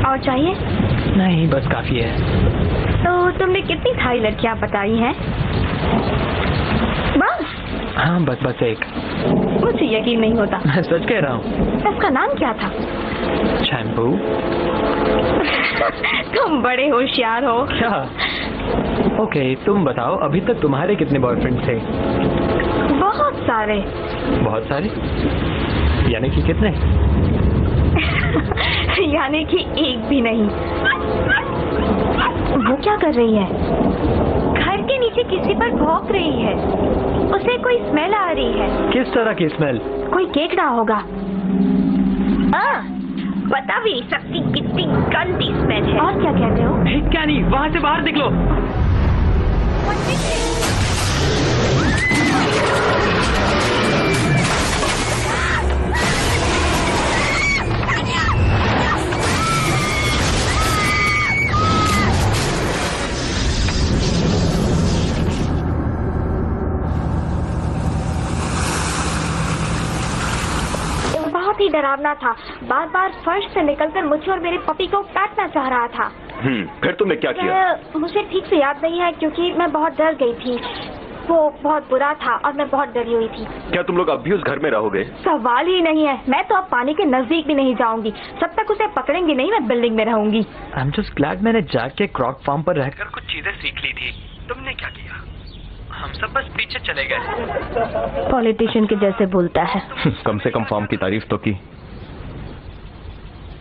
और चाहिए? नहीं, बस काफी है। तो तुमने कितनी थाई लड़कियां बताई हैं? बस? हाँ, बस एक। मुझे यकीन नहीं होता। मैं सच कह रहा हूँ। उसका नाम क्या था? शैम्पू। तुम बड़े होशियार हो। क्या? ओके, तुम बताओ, अभी तक तुम्हारे कितने बॉयफ्रेंड थे? बहुत सारे। बहुत सारे? यानी कि कितने? यानी कि एक भी नहीं। वो क्या कर रही है? घर के नीचे किसी पर भौंक रही है। उसे कोई स्मेल आ रही है। किस तरह की स्मेल? कोई केक रहा होगा। बता भी नहीं सकती कितनी गंदी स्मेल है। और क्या कहते हो? क्या नहीं, वहाँ से बाहर निकलो। बहुत ही डरावना था। बार बार फर्श से निकलकर मुझे और मेरे पपी को काटना चाह रहा था। फिर तुमने क्या किया? मुझे ठीक से याद नहीं है क्योंकि मैं बहुत डर गई थी। वो बहुत बुरा था और मैं बहुत डरी हुई थी। क्या तुम लोग अब भी उस घर में रहोगे? सवाल ही नहीं है। मैं तो अब पानी के नजदीक भी नहीं जाऊंगी। जब तक उसे पकड़ेंगे नहीं, मैं बिल्डिंग में रहूंगी। आई एम जस्ट ग्लैड मैंने जैक के क्रॉक फार्म पर रहकर कुछ चीजें सीख ली थी। तुमने क्या किया? हम सब बस पीछे चले गए। पॉलिटिशियन के जैसे बोलता है। कम से कम फार्म की तारीफ तो की।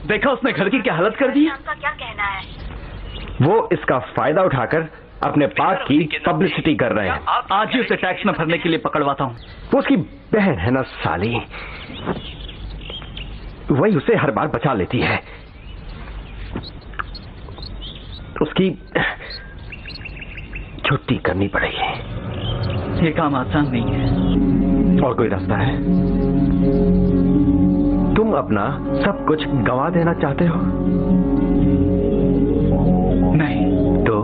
देखा उसने घर की क्या हालत कर दी है? आपका क्या कहना है? वो इसका फायदा उठाकर अपने पार्क की पब्लिसिटी कर रहे हैं। आज ही उसे टैक्स में भरने के लिए पकड़वाता हूँ। वो उसकी बहन है ना साली, वही उसे हर बार बचा लेती है। उसकी छुट्टी करनी पड़ेगी। ये काम आसान नहीं है। और कोई रास्ता है? तुम अपना सब कुछ गंवा देना चाहते हो? नहीं। तो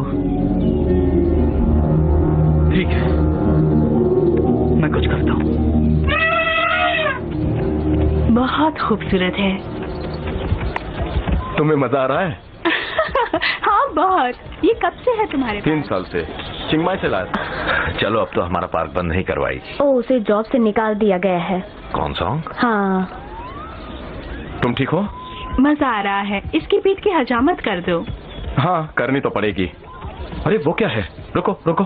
ठीक है, मैं कुछ करता हूँ। बहुत खूबसूरत है। तुम्हें मजा आ रहा है? हाँ, बहुत। ये कब से है तुम्हारे 3 साल से। चिंगमाई से लाया। चलो, अब तो हमारा पार्क बंद नहीं करवाएगी। ओ, उसे जॉब से निकाल दिया गया है। कौन सॉन्ग? हाँ। तुम ठीक हो? मजा आ रहा है। इसकी पीठ की हजामत कर दो। हाँ, करनी तो पड़ेगी। अरे वो क्या है? रुको रुको।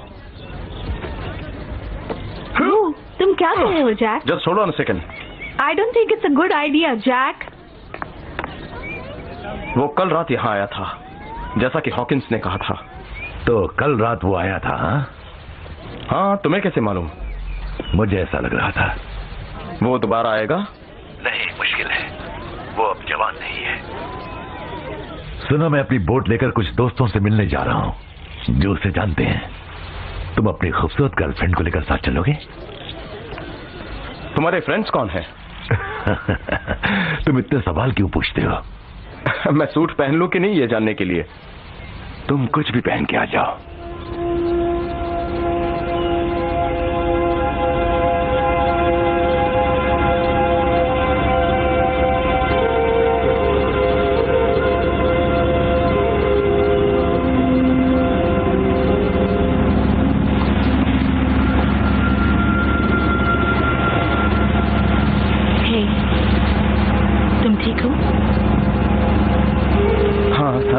तुम क्या कर रहे हो Jack? Just hold on a second. I don't think it's a good idea Jack. वो कल रात यहाँ आया था, जैसा कि हॉकिंस ने कहा था। तो कल रात वो आया था? हाँ, तुम्हें कैसे मालूम? मुझे ऐसा लग रहा था। वो दोबारा आएगा? नहीं, मुश्किल है। वो अब जवान नहीं है। सुनो, मैं अपनी बोट लेकर कुछ दोस्तों से मिलने जा रहा हूँ जो उसे जानते हैं। तुम अपनी खूबसूरत गर्लफ्रेंड को लेकर साथ चलोगे? तुम्हारे फ्रेंड्स कौन हैं? तुम इतने सवाल क्यों पूछते हो? मैं सूट पहन लूं कि नहीं, ये जानने के लिए। तुम कुछ भी पहन के आ जाओ।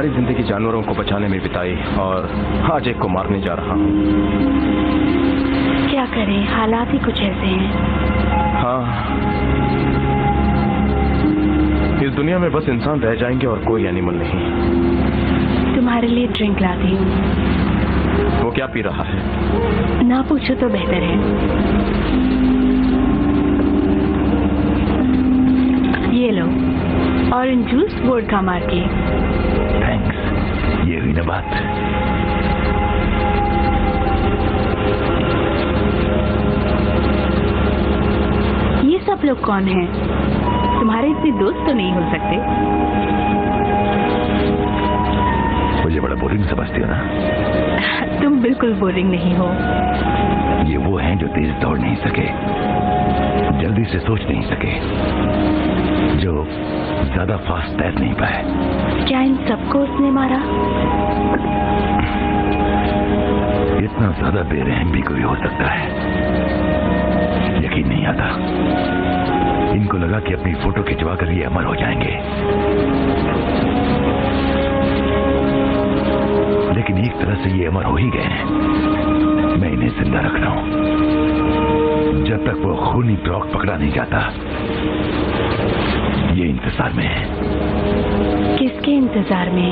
सारी जिंदगी जानवरों को बचाने में बिताई और आज एक को मारने जा रहा हूँ। क्या करें, हालात ही कुछ ऐसे हैं। हाँ, इस दुनिया में बस इंसान रह जाएंगे और कोई एनिमल नहीं। तुम्हारे लिए ड्रिंक लाती हूँ। वो क्या पी रहा है? ना पूछो तो बेहतर है। ये लो, ऑरेंज जूस वोडका मार के। थैंक्स, ये हुई ना बात। ये सब लोग कौन हैं? तुम्हारे इतने दोस्त तो नहीं हो सकते। मुझे बड़ा बोरिंग समझती हो ना? तुम बिल्कुल बोरिंग नहीं हो। ये वो हैं जो तेज दौड़ नहीं सके, जल्दी से सोच नहीं सके, जो ज्यादा फास्ट तैर नहीं पाए। क्या इन सबको उसने मारा? इतना ज्यादा बेरहम भी कोई हो सकता है? यकीन नहीं आता। इनको लगा कि अपनी फोटो खिंचवा कर ये अमर हो जाएंगे, लेकिन एक तरह से ये अमर हो ही गए हैं। मैं इन्हें जिंदा रख रहा हूं जब तक वो खूनी ड्रॉग पकड़ा नहीं जाता। ये इंतजार में है। किसके इंतजार में?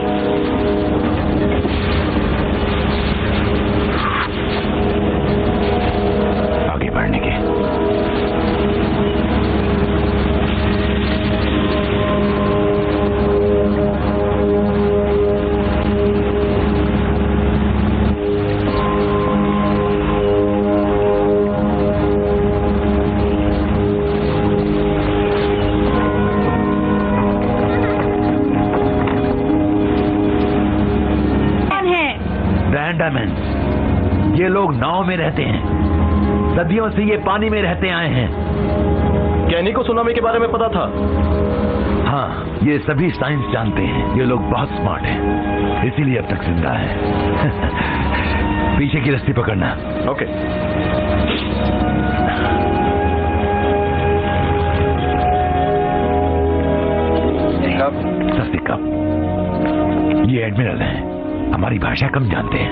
आगे बढ़ने के। ये लोग नाव में रहते हैं, सदियों से ये पानी में रहते आए हैं। क्या इन्हीं को सुनामी के बारे में पता था? हाँ, ये सभी साइंस जानते हैं। ये लोग बहुत स्मार्ट हैं, इसीलिए अब तक जिंदा हैं। पीछे की रस्सी पकड़ना। ओके। सस्ती कप। ये एडमिरल हैं, हमारी भाषा कम जानते हैं।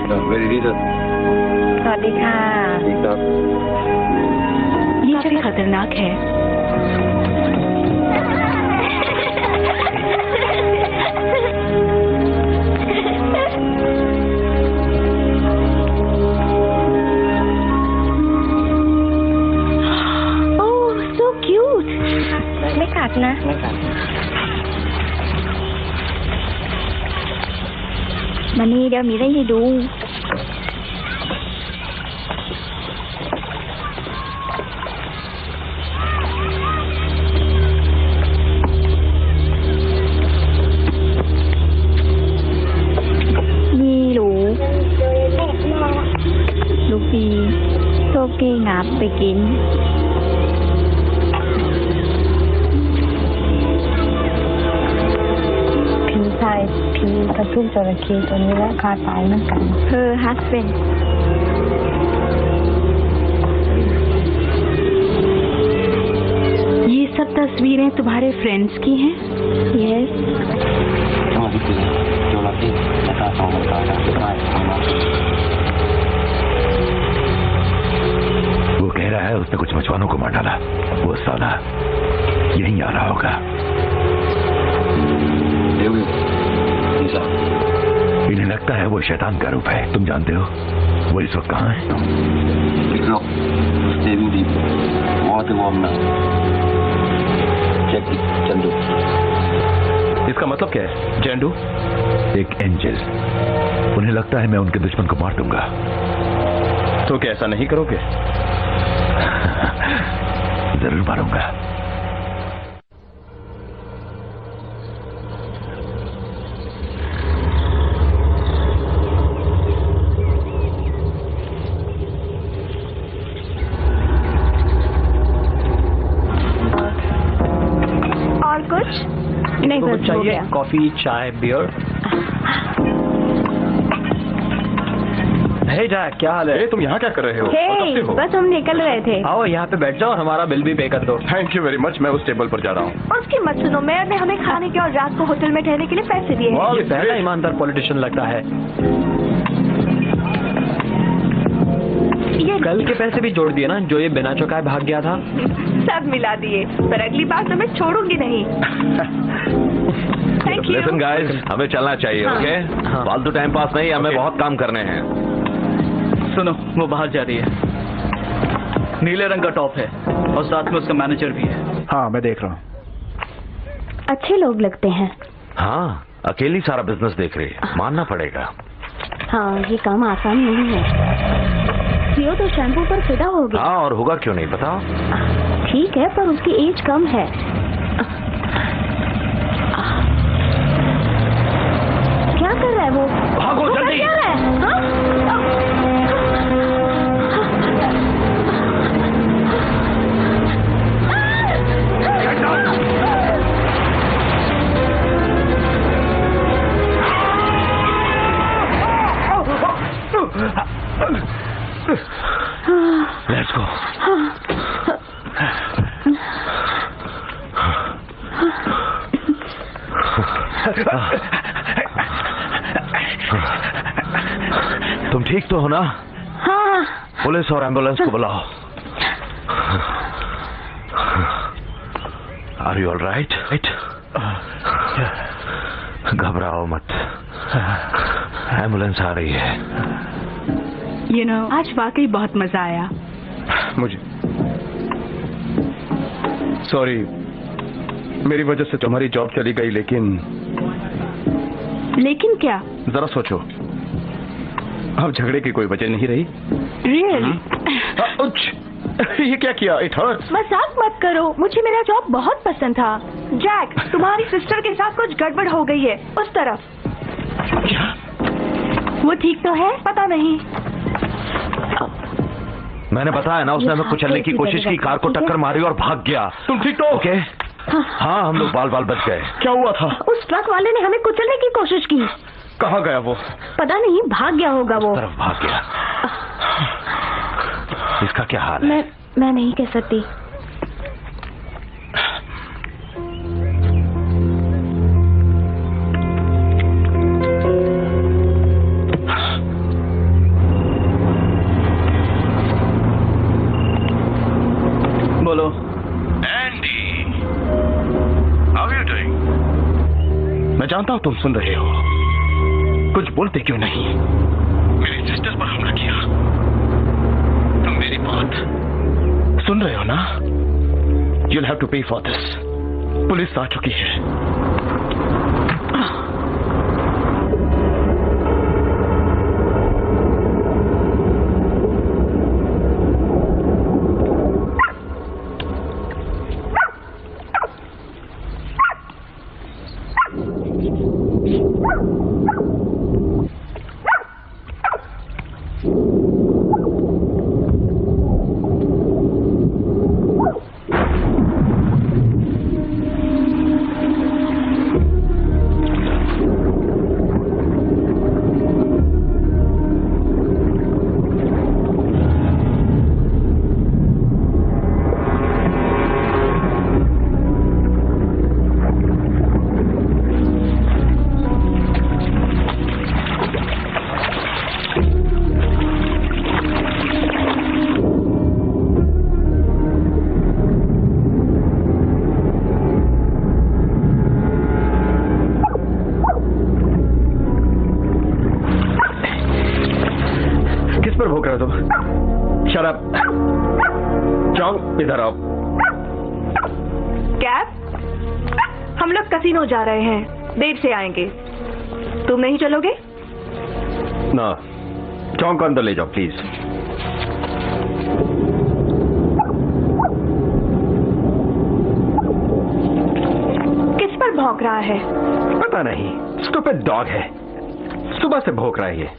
ये जगह खतरनाक है। ओह, so cute।ไม่กัดนะ มานี่เดี๋ยวมีได้ให้ดูนี่ลูกปีโซเกงับไปกินผีกระทุกจระเข้ตัวนี้และคาตายเหมือนกันฮัสเบนये सब तस्वीरें तुम्हारे फ्रेंड्स की हैं? यस वो कह रहा है उसने कुछ मछुआरों को मार डाला। वो साला यहीं आ रहा होगा। इन्हें लगता है वो शैतान का रूप है। तुम जानते हो वो इस वक्त कहाँ है? इसका मतलब क्या है? जेंडू एक एंजल। उन्हें लगता है मैं उनके दुश्मन को मार दूंगा। तो क्या ऐसा नहीं करोगे? जरूर मारूंगा। नहीं, तो बस हो चाहिए गया। कॉफी, चाय, बियर। हे जैक, क्या हाल है? तुम यहाँ क्या कर रहे हो? हे, बस हम निकल रहे थे। आओ यहाँ पे बैठ जाओ और हमारा बिल भी पे कर दो। Thank you very much. मैं उस टेबल पर जा रहा हूँ। उसकी मत सुनो, मेयर ने हमें खाने के और रात को होटल में ठहरने के लिए पैसे दिए हैं। ये पहला ईमानदार पॉलिटिशियन लगता है। ये कल के पैसे भी जोड़ दिए ना, जो ये बिना चौकाए भाग गया था। सब मिला दिए, पर अगली बार तो मैं छोड़ूंगी नहीं। Thank you. लिसन गाइस, हमें चलना चाहिए। ओके, फालतू टाइम पास नहीं, हमें बहुत काम करने हैं। सुनो, वो बाहर जा रही है। नीले रंग का टॉप है और साथ में उसका मैनेजर भी है। हाँ, मैं देख रहा हूँ। अच्छे लोग लगते हैं। हाँ, अकेली सारा बिजनेस देख रही है, मानना पड़ेगा। हाँ, ये काम आसान नहीं है। जियो तो शैम्पू पर फिदा हो गया। हाँ, और होगा क्यों नहीं, बताओ। ठीक है, पर उसकी एज कम है। क्या कर रहा है वो? भागो जल्दी। क्या कर रहा है? हाँ? Let's go. तुम ठीक तो हो ना? हाँ। पुलिस और एम्बुलेंस को बुलाओ। Are you all right? घबराओ मत, एम्बुलेंस आ रही है। आज वाकई बहुत मजा आया। मुझे सॉरी, मेरी वजह से तुम्हारी जॉब चली गई, लेकिन क्या? जरा सोचो, अब झगड़े की कोई वजह नहीं रही। रियली? ये क्या किया? It hurts. मजाक मत करो, मुझे मेरा जॉब बहुत पसंद था। जैक, तुम्हारी सिस्टर के साथ कुछ गड़बड़ हो गई है उस तरफ। क्या? वो ठीक तो है? पता नहीं। मैंने बताया ना, उसने हमें कुचलने की कोशिश की, कार को टक्कर मारी और भाग गया। तुम ठीक तो? ओके। हाँ, हम लोग बाल बाल बच गए। क्या हुआ था? उस ट्रक वाले ने हमें कुचलने की कोशिश की। कहाँ गया वो? पता नहीं, भाग गया होगा वो। तरफ भाग गया। इसका क्या हाल है? मैं नहीं कह सकती। बोलो। Andy, how are you doing? मैं जानता हूँ तुम सुन रहे हो, कुछ बोलते क्यों नहीं? मेरी सिस्टर पर हमला किया। तुम मेरी बात सुन रहे हो ना? You'll have to pay for this. Police आ चुकी है। इधर आओ। कैब, हम लोग कसिनो जा रहे हैं, देर से आएंगे। तुम नहीं चलोगे? ना, चौंक को अंदर ले जाओ प्लीज। किस पर भौंक रहा है? पता नहीं, स्टूपिड डॉग है, सुबह से भौंक रहा है ये।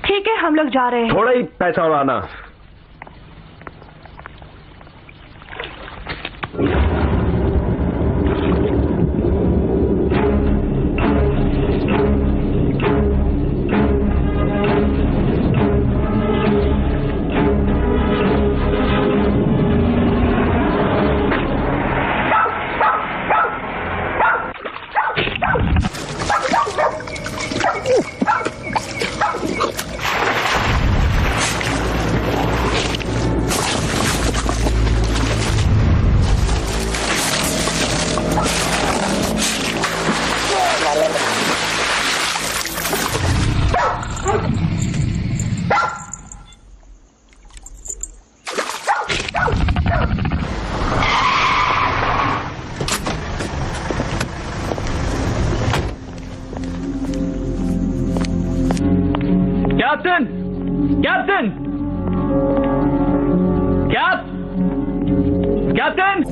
ठीक है, हम लोग जा रहे हैं। थोड़ा ही पैसा उड़ाना। कैप्टन! कैप्टन!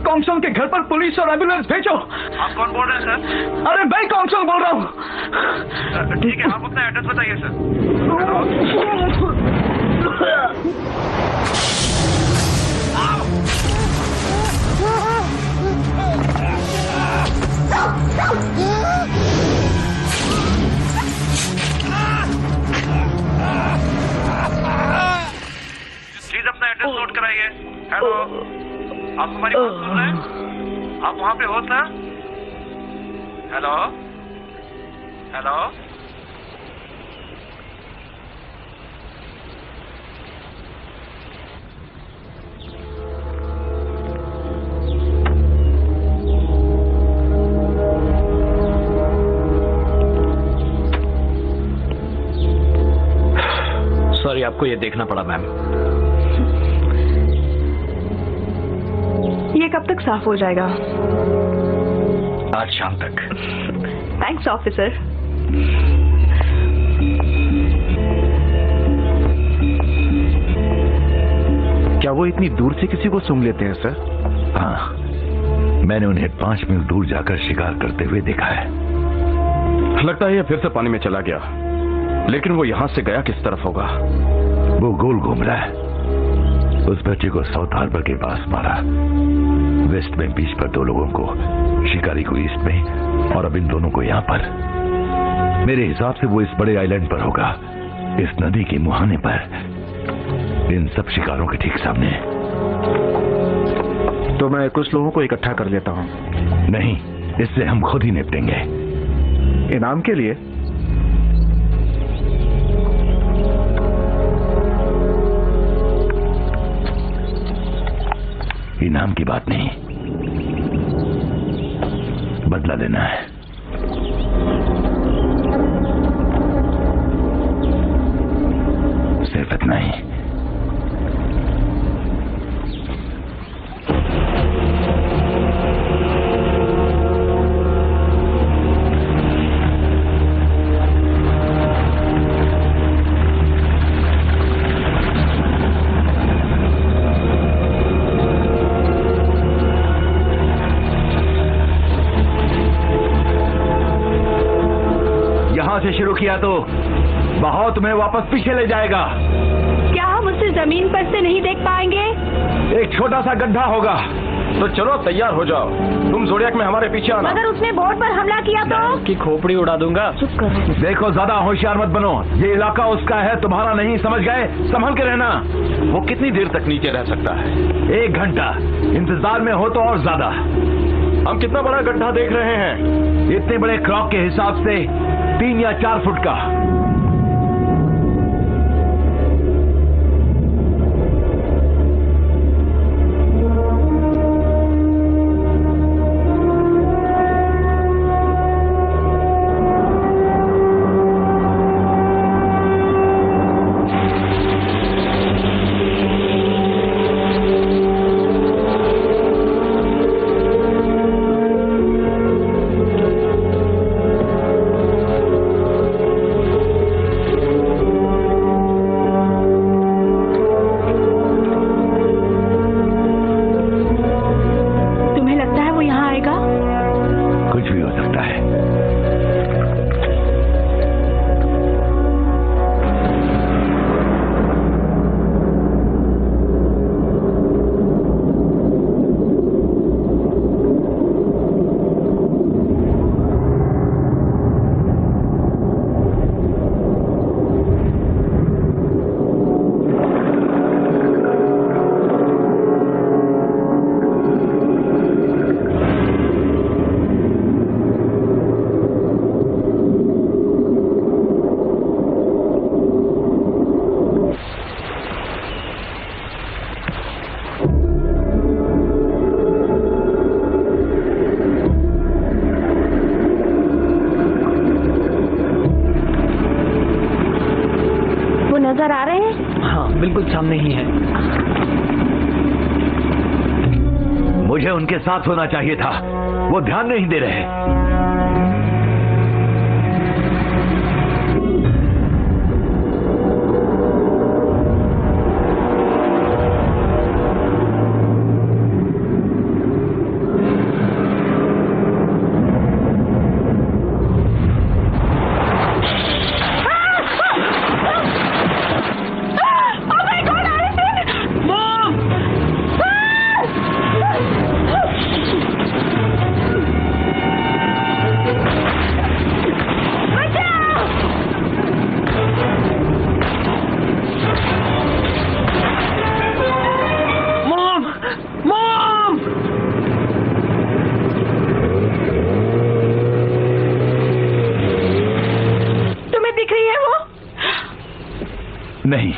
कॉन्सोल के घर पर पुलिस और एम्बुलेंस भेजो। आप कौन बोल रहे हैं सर? अरे मैं कॉन्सोल बोल रहा हूँ। ठीक है, आप अपना एड्रेस बताइए सर। प्लीज अपना एड्रेस नोट कराइए। हेलो, आप हमारी बात सुन रहे हैं? आप वहाँ पे हो सर? Hello hello. सॉरी, आपको ये देखना पड़ा मैम। ये कब तक साफ हो जाएगा? आज शाम तक। Thanks officer. क्या वो इतनी दूर से किसी को सूंघ लेते हैं सर? हाँ, मैंने उन्हें 5 मील दूर जाकर शिकार करते हुए देखा है। लगता है ये फिर से पानी में चला गया, लेकिन वो यहाँ से गया किस तरफ होगा? वो गोल घूम रहा है। उस बच्चे को साउथ हार्बर के पास मारा, वेस्ट में बीच पर 2 लोगों को, शिकारी को ईस्ट में, और अब इन दोनों को यहाँ पर। मेरे हिसाब से वो इस बड़े आइलैंड पर होगा, इस नदी के मुहाने पर, इन सब शिकारों के ठीक सामने। तो मैं कुछ लोगों को इकट्ठा कर लेता हूँ। नहीं, इससे हम खुद ही निपटेंगे। इनाम के लिए? इनाम की बात नहीं, बदला लेना है। सिर्फ इतना ही। से शुरू किया तो बहाव तुम्हें वापस पीछे ले जाएगा। क्या हम उसे जमीन पर से नहीं देख पाएंगे? एक छोटा सा गड्ढा होगा। तो चलो तैयार हो जाओ, तुम जोडियाक में हमारे पीछे आना। अगर उसने बोट पर हमला किया तो? उसकी खोपड़ी उड़ा दूंगा। चुप करो। देखो, ज्यादा होशियार मत बनो, ये इलाका उसका है, तुम्हारा नहीं, समझ गए? संभल के रहना। वो कितनी देर तक नीचे रह सकता है? 1 घंटा। इंतजार में हो तो और ज्यादा। हम कितना बड़ा गड्ढा देख रहे हैं? इतने बड़े क्रॉक के हिसाब से 3 या 4 फुट का। बिल्कुल सामने ही है। मुझे उनके साथ होना चाहिए था, वो ध्यान नहीं दे रहे। नहीं,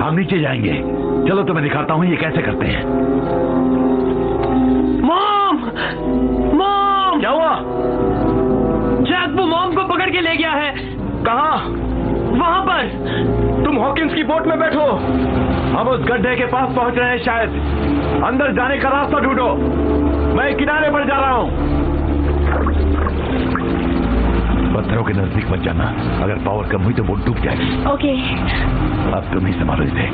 हम नीचे जाएंगे। चलो तो मैं दिखाता हूं ये कैसे करते हैं। मॉम! मॉम! क्या हुआ? जैक वो मॉम को पकड़ के ले गया है। कहाँ? वहां पर। तुम हॉकिंस की बोट में बैठो। हम उस गड्ढे के पास पहुंच रहे हैं। शायद अंदर जाने का रास्ता ढूंढो। मैं किनारे पर जा रहा हूं। पत्थरों के नजदीक मत जाना, अगर पावर कम हुई तो बोट डूब जाएगी। ओके। अब तुम ही संभालो इसे।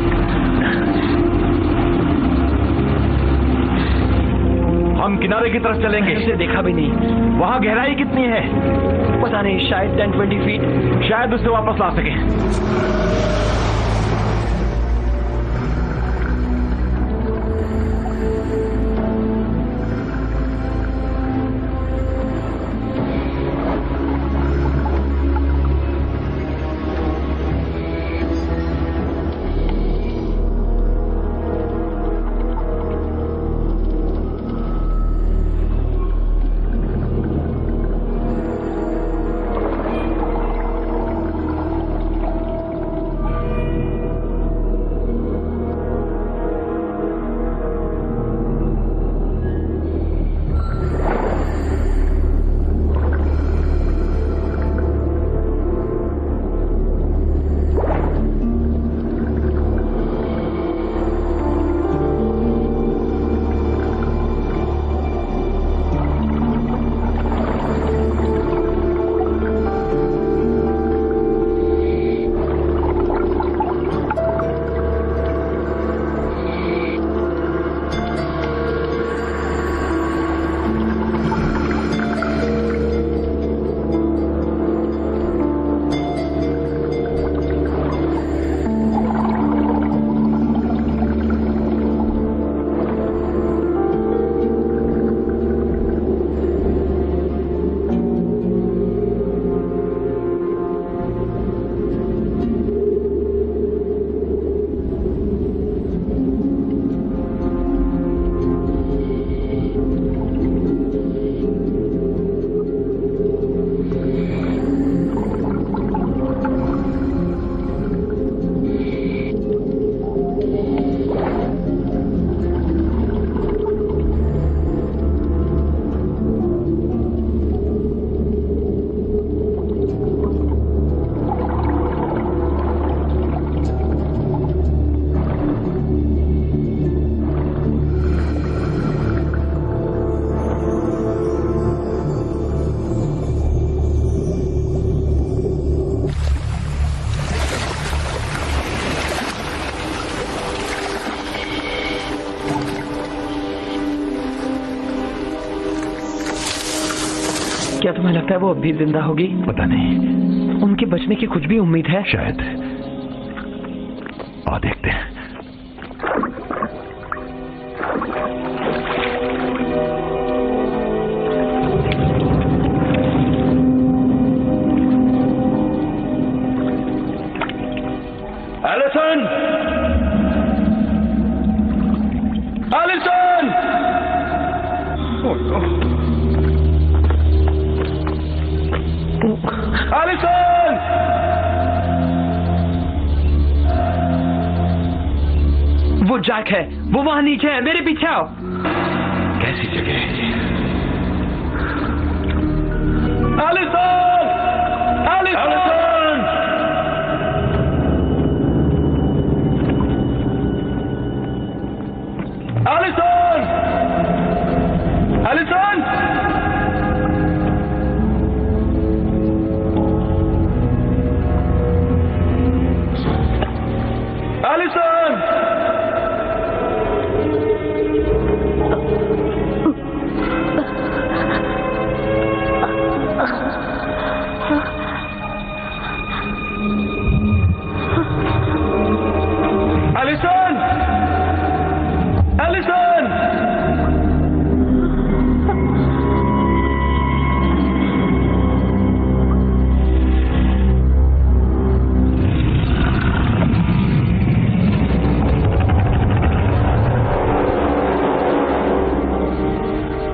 हम किनारे की तरफ चलेंगे। उसे देखा भी नहीं। वहां गहराई कितनी है? पता नहीं, शायद 10-20 फीट। शायद उसे वापस ला सके। क्या तुम्हें लगता है वो अब भी जिंदा होगी? पता नहीं। उनके बचने की कुछ भी उम्मीद है? शायद। आ देखते हैं। एलिसन! एलिसन! एलिसन! वो जैक है, वो वहां नीचे है, मेरे पीछे आओ। कैसी जगह है ये? Alison! Alison! Alison! Alison! Alison! Alison!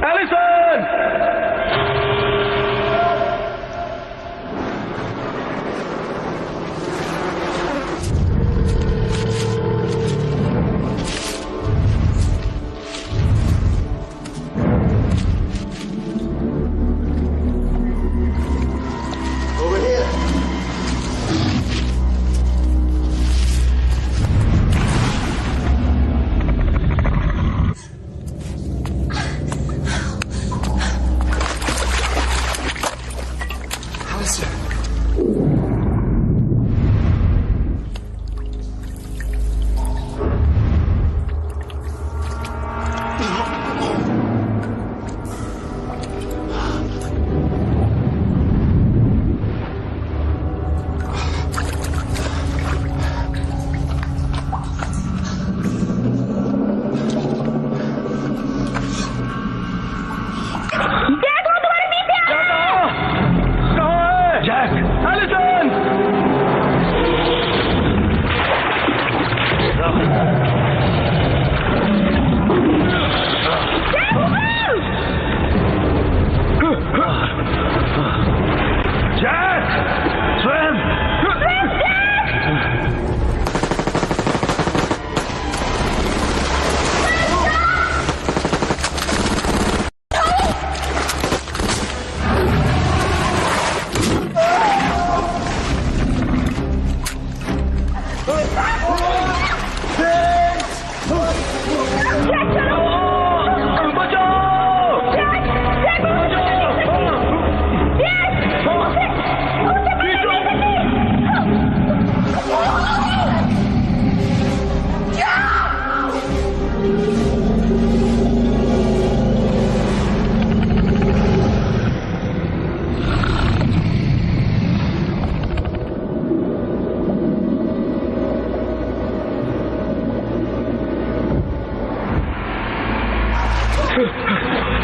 Alison!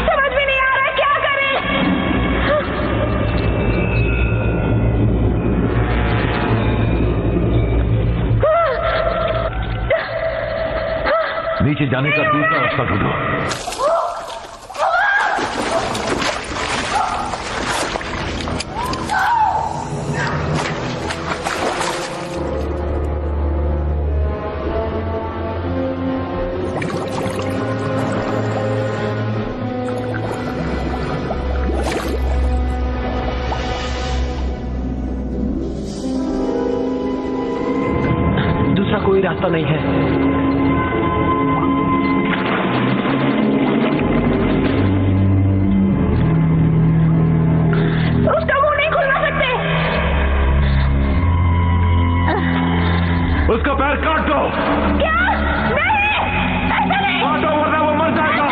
समझ में नहीं आ रहा क्या करें। नीचे जाने का दूसरा रास्ता ढूंढो। कोई रास्ता नहीं है। उसका मुंह नहीं खोलना सकते। उसका पैर काट दो। क्या? नहीं, ऐसा नहीं। काटो वरना वो मर जाएगा।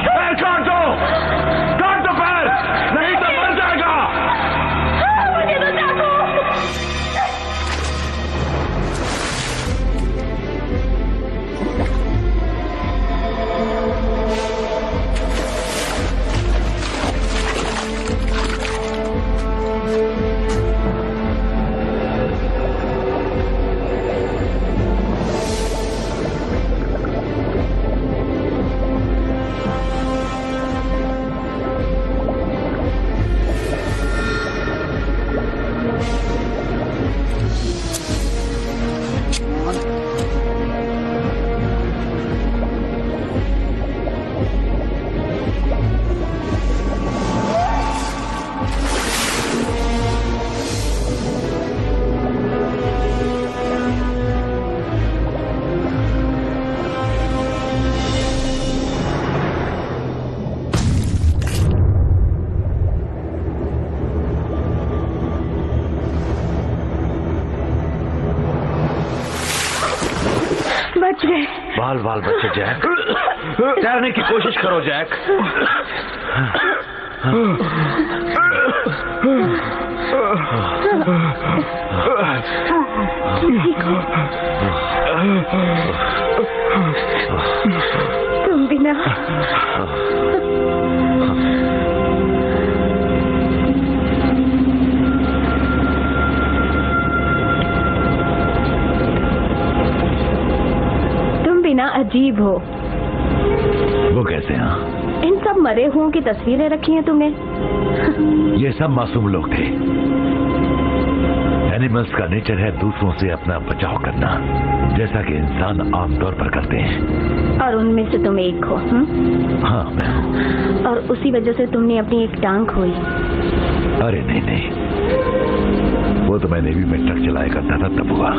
पैर काट दो पैर, नहीं तो मर जाएगा। मुझे तो चाकू। बच गए। बाल बाल बच्चे जैक, तैरने की कोशिश करो जैक। ठीक हो? तुम भी ना। तुम भी ना अजीब हो। वो कैसे? हाँ, इन सब मरे हुओं की तस्वीरें रखी हैं तुमने। ये सब मासूम लोग थे। एनिमल्स का नेचर है दूसरों से अपना बचाव करना, जैसा कि इंसान आमतौर पर करते हैं। और उनमें से तुम एक हो। हाँ, मैं हूँ। और उसी वजह से तुमने अपनी एक टांग खोई। अरे नहीं नहीं, वो तो मैं नेवी में ट्रक चलाया करता था तब हुआ।